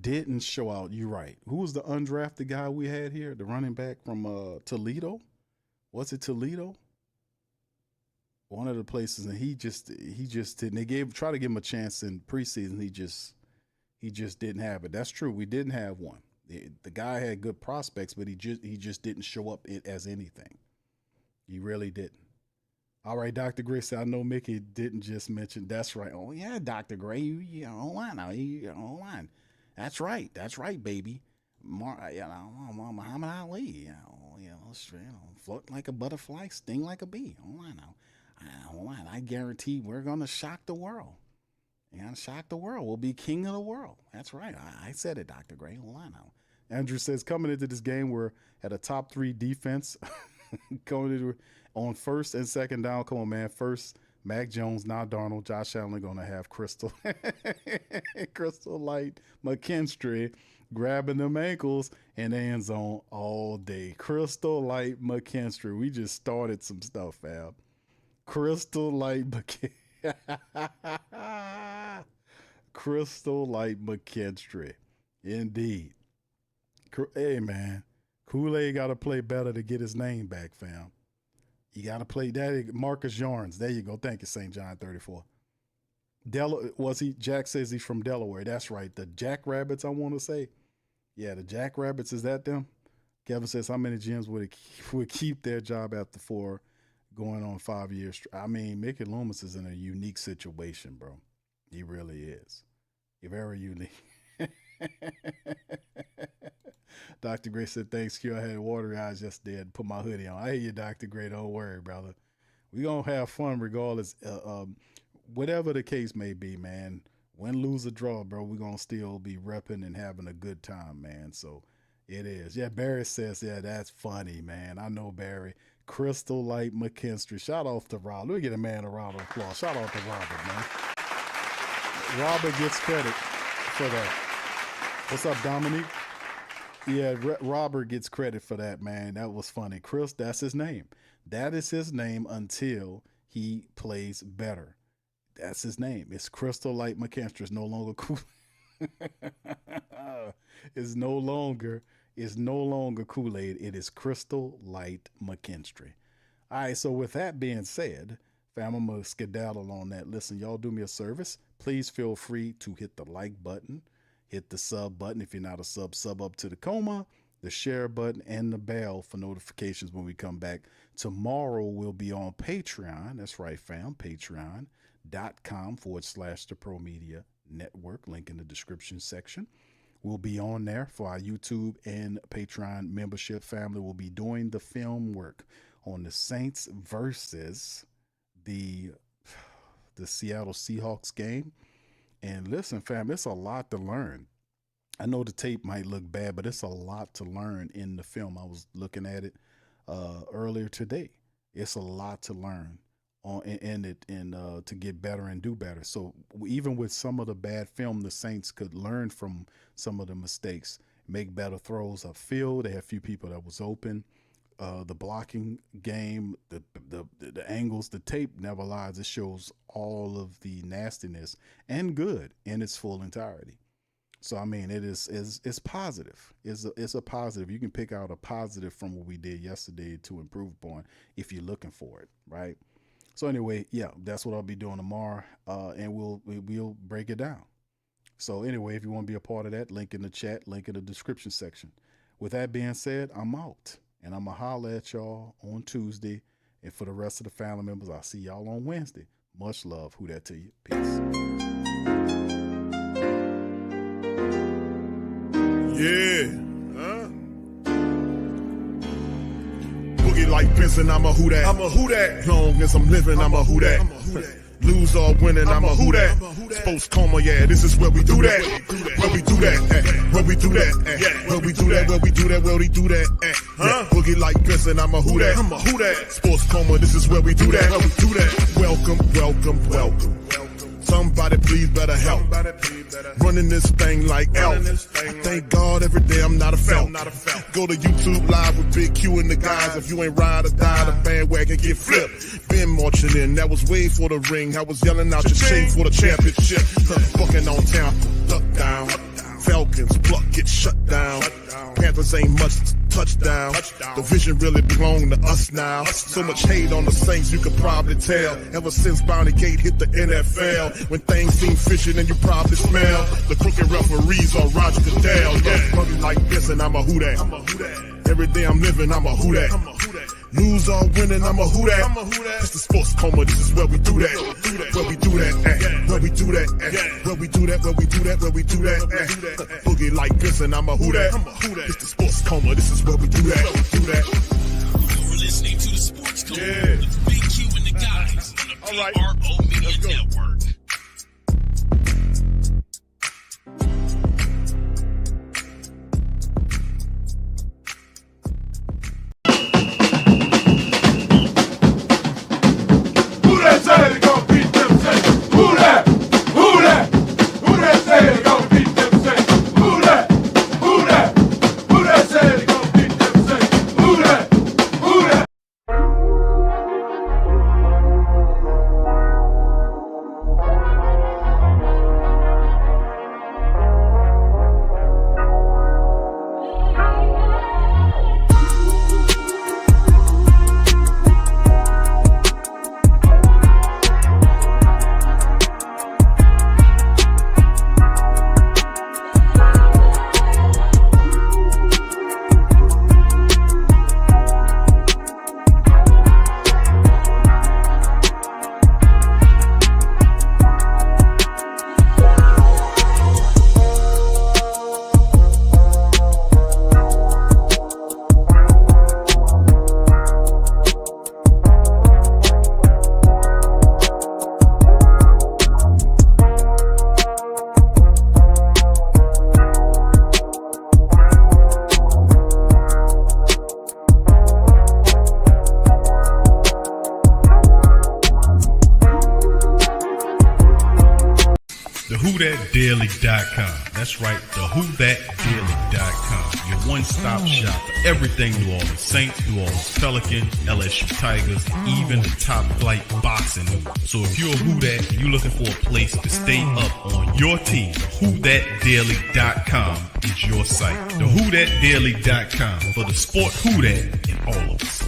didn't show out. You're right. Who was the undrafted guy we had here? The running back from Toledo? Was it Toledo? One of the places, and he just didn't. They try to give him a chance in preseason. He just didn't have it. That's true. We didn't have one. The guy had good prospects, but he just didn't show up as anything. He really didn't. All right, Dr. Gray said, I know Mickey didn't just mention. That's right. Oh yeah, Dr. Gray, hold on now. Hold on. That's right, baby. Muhammad Ali, float like a butterfly, sting like a bee. Hold on now. Hold on. I guarantee we're gonna shock the world. You're gonna shock the world. We'll be king of the world. That's right. I said it, Dr. Gray. Hold on now. Andrew says, coming into this game, we're at a top 3 defense. Going into on first and second down. Come on, man. First, Mac Jones, now Darnold. Josh Allen going to have Crystal Light McKinstry grabbing them ankles in the end zone all day. Crystal Light McKinstry. We just started some stuff, fam. Crystal Light McKinstry. Crystal Light McKinstry. Indeed. Hey, man. Kool-Aid got to play better to get his name back, fam. You got to play that. Marcus Yarns. There you go. Thank you, St. John 34. Jack says he's from Delaware. That's right. The Jackrabbits, I want to say. Yeah, the Jackrabbits, is that them? Kevin says, how many GMs would keep their job after 4 going on 5 years? I mean, Mickey Loomis is in a unique situation, bro. He really is. He's very unique. Dr. Gray said, thanks, Q. I had watery eyes yesterday. I put my hoodie on. I hear you, Dr. Gray. Don't worry, brother. We're going to have fun regardless. Whatever the case may be, man. Win, lose, or draw, bro. We're going to still be repping and having a good time, man. So it is. Yeah, Barry says, yeah, that's funny, man. I know, Barry. Crystal Light McKinstry. Shout out to Rob. Let me get a man a round of applause. Shout out to Robert, man. Robert gets credit for that. What's up, Dominique? Yeah, Robert gets credit for that, man. That was funny. Chris, that's his name. That is his name until he plays better. That's his name. It's Crystal Light McKinstry. It's no longer cool. It's no longer Kool-Aid. It is Crystal Light McKinstry. All right, so with that being said, fam, I'm going to skedaddle on that. Listen, y'all do me a service. Please feel free to hit the like button. Hit the sub button. If you're not a sub up to the Coma. the share button, and the bell for notifications when we come back. Tomorrow we'll be on Patreon. That's right, fam. Patreon.com/the Pro Media Network. Link in the description section. We'll be on there for our YouTube and Patreon membership family. We'll be doing the film work on the Saints versus the Seattle Seahawks game. And listen, fam, it's a lot to learn. I know the tape might look bad, but it's a lot to learn in the film. I was looking at it earlier today. It's a lot to learn in it and to get better and do better. So even with some of the bad film, the Saints could learn from some of the mistakes, make better throws upfield. They had a few people that was open. The blocking game, the angles, the tape never lies. It shows all of the nastiness and good in its full entirety. So I mean, it's positive. It's a positive. You can pick out a positive from what we did yesterday to improve upon if you're looking for it, right? So anyway, yeah, that's what I'll be doing tomorrow, and we'll break it down. So anyway, if you want to be a part of that, link in the chat, link in the description section. With that being said, I'm out, and I'm going to holler at y'all on Tuesday. And for the rest of the family members, I'll see y'all on Wednesday. Much love. Who that to you? Peace. Yeah. Boogie like Benson, I'm a who that. I'm a who that. Long as I'm living, I'm a who that. Lose or winning, I'm a who that. Sports Coma, yeah, this is where we do that. Where we do that, where we do that, where we do that, where we do that, where we do that, Boogie like Benson, I'm a who that. I'm a who that. Sports Coma, this is where we do that. Where we do that. Welcome, welcome, welcome. Somebody please better help. Running this thing like elf. I thank God every day I'm not a felt. Go to YouTube Live with Big Q and the guys. If you ain't ride or die, the bandwagon get flipped. Been marching in, that was way for the ring. I was yelling out your shade for the championship. Fucking on town, duck down. Falcons pluck, get shut down. Panthers ain't much touchdown. The vision really belong to us now. So much hate on the Saints, you could probably tell. Ever since Bounty Gate hit the NFL, when things seem fishy, then you probably smell the crooked referees on Roger Goodell. Yeah, money like this, and I'm a who that. Every day I'm living, I'm a who that. Lose or winning, I'm a who that. It's the Sports Coma, this is where we do that. Where we do that, where we do that, where we do that, where we do that, where we do that. Boogie like this, and I'm a who that. It's the Sports Coma, this is where we do that. You're listening to the Sports Coma with Big Q and the guys on the PRO Media Network. WhoThatDaily.com. That's right, the WhoThatDaily.com. Your one-stop shop for everything New Orleans Saints, New Orleans Pelicans, LSU Tigers, even the top flight boxing news. So if you're a Who Dat and you're looking for a place to stay up on your team, WhoThatDaily.com is your site. The WhoThatDaily.com for the sport Who Dat in all of us.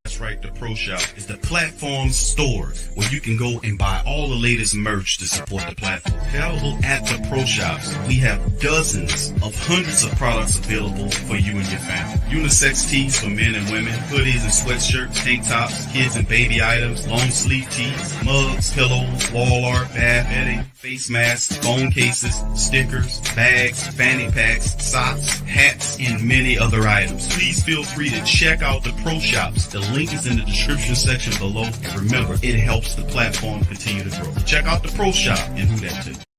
That's right, At the Pro Shop is the platform store where you can go and buy all the latest merch to support the platform. Available at the Pro Shops, we have dozens of hundreds of products available for you and your family. Unisex tees for men and women, hoodies and sweatshirts, tank tops, kids and baby items, long sleeve tees, mugs, pillows, wall art, bath bedding, face masks, phone cases, stickers, bags, fanny packs, socks, hats, and many other items. Please feel free to check out the Pro Shops. The link is in the description section below. And remember, it helps the platform continue to grow. Check out the Pro Shop and Who Dat Nation.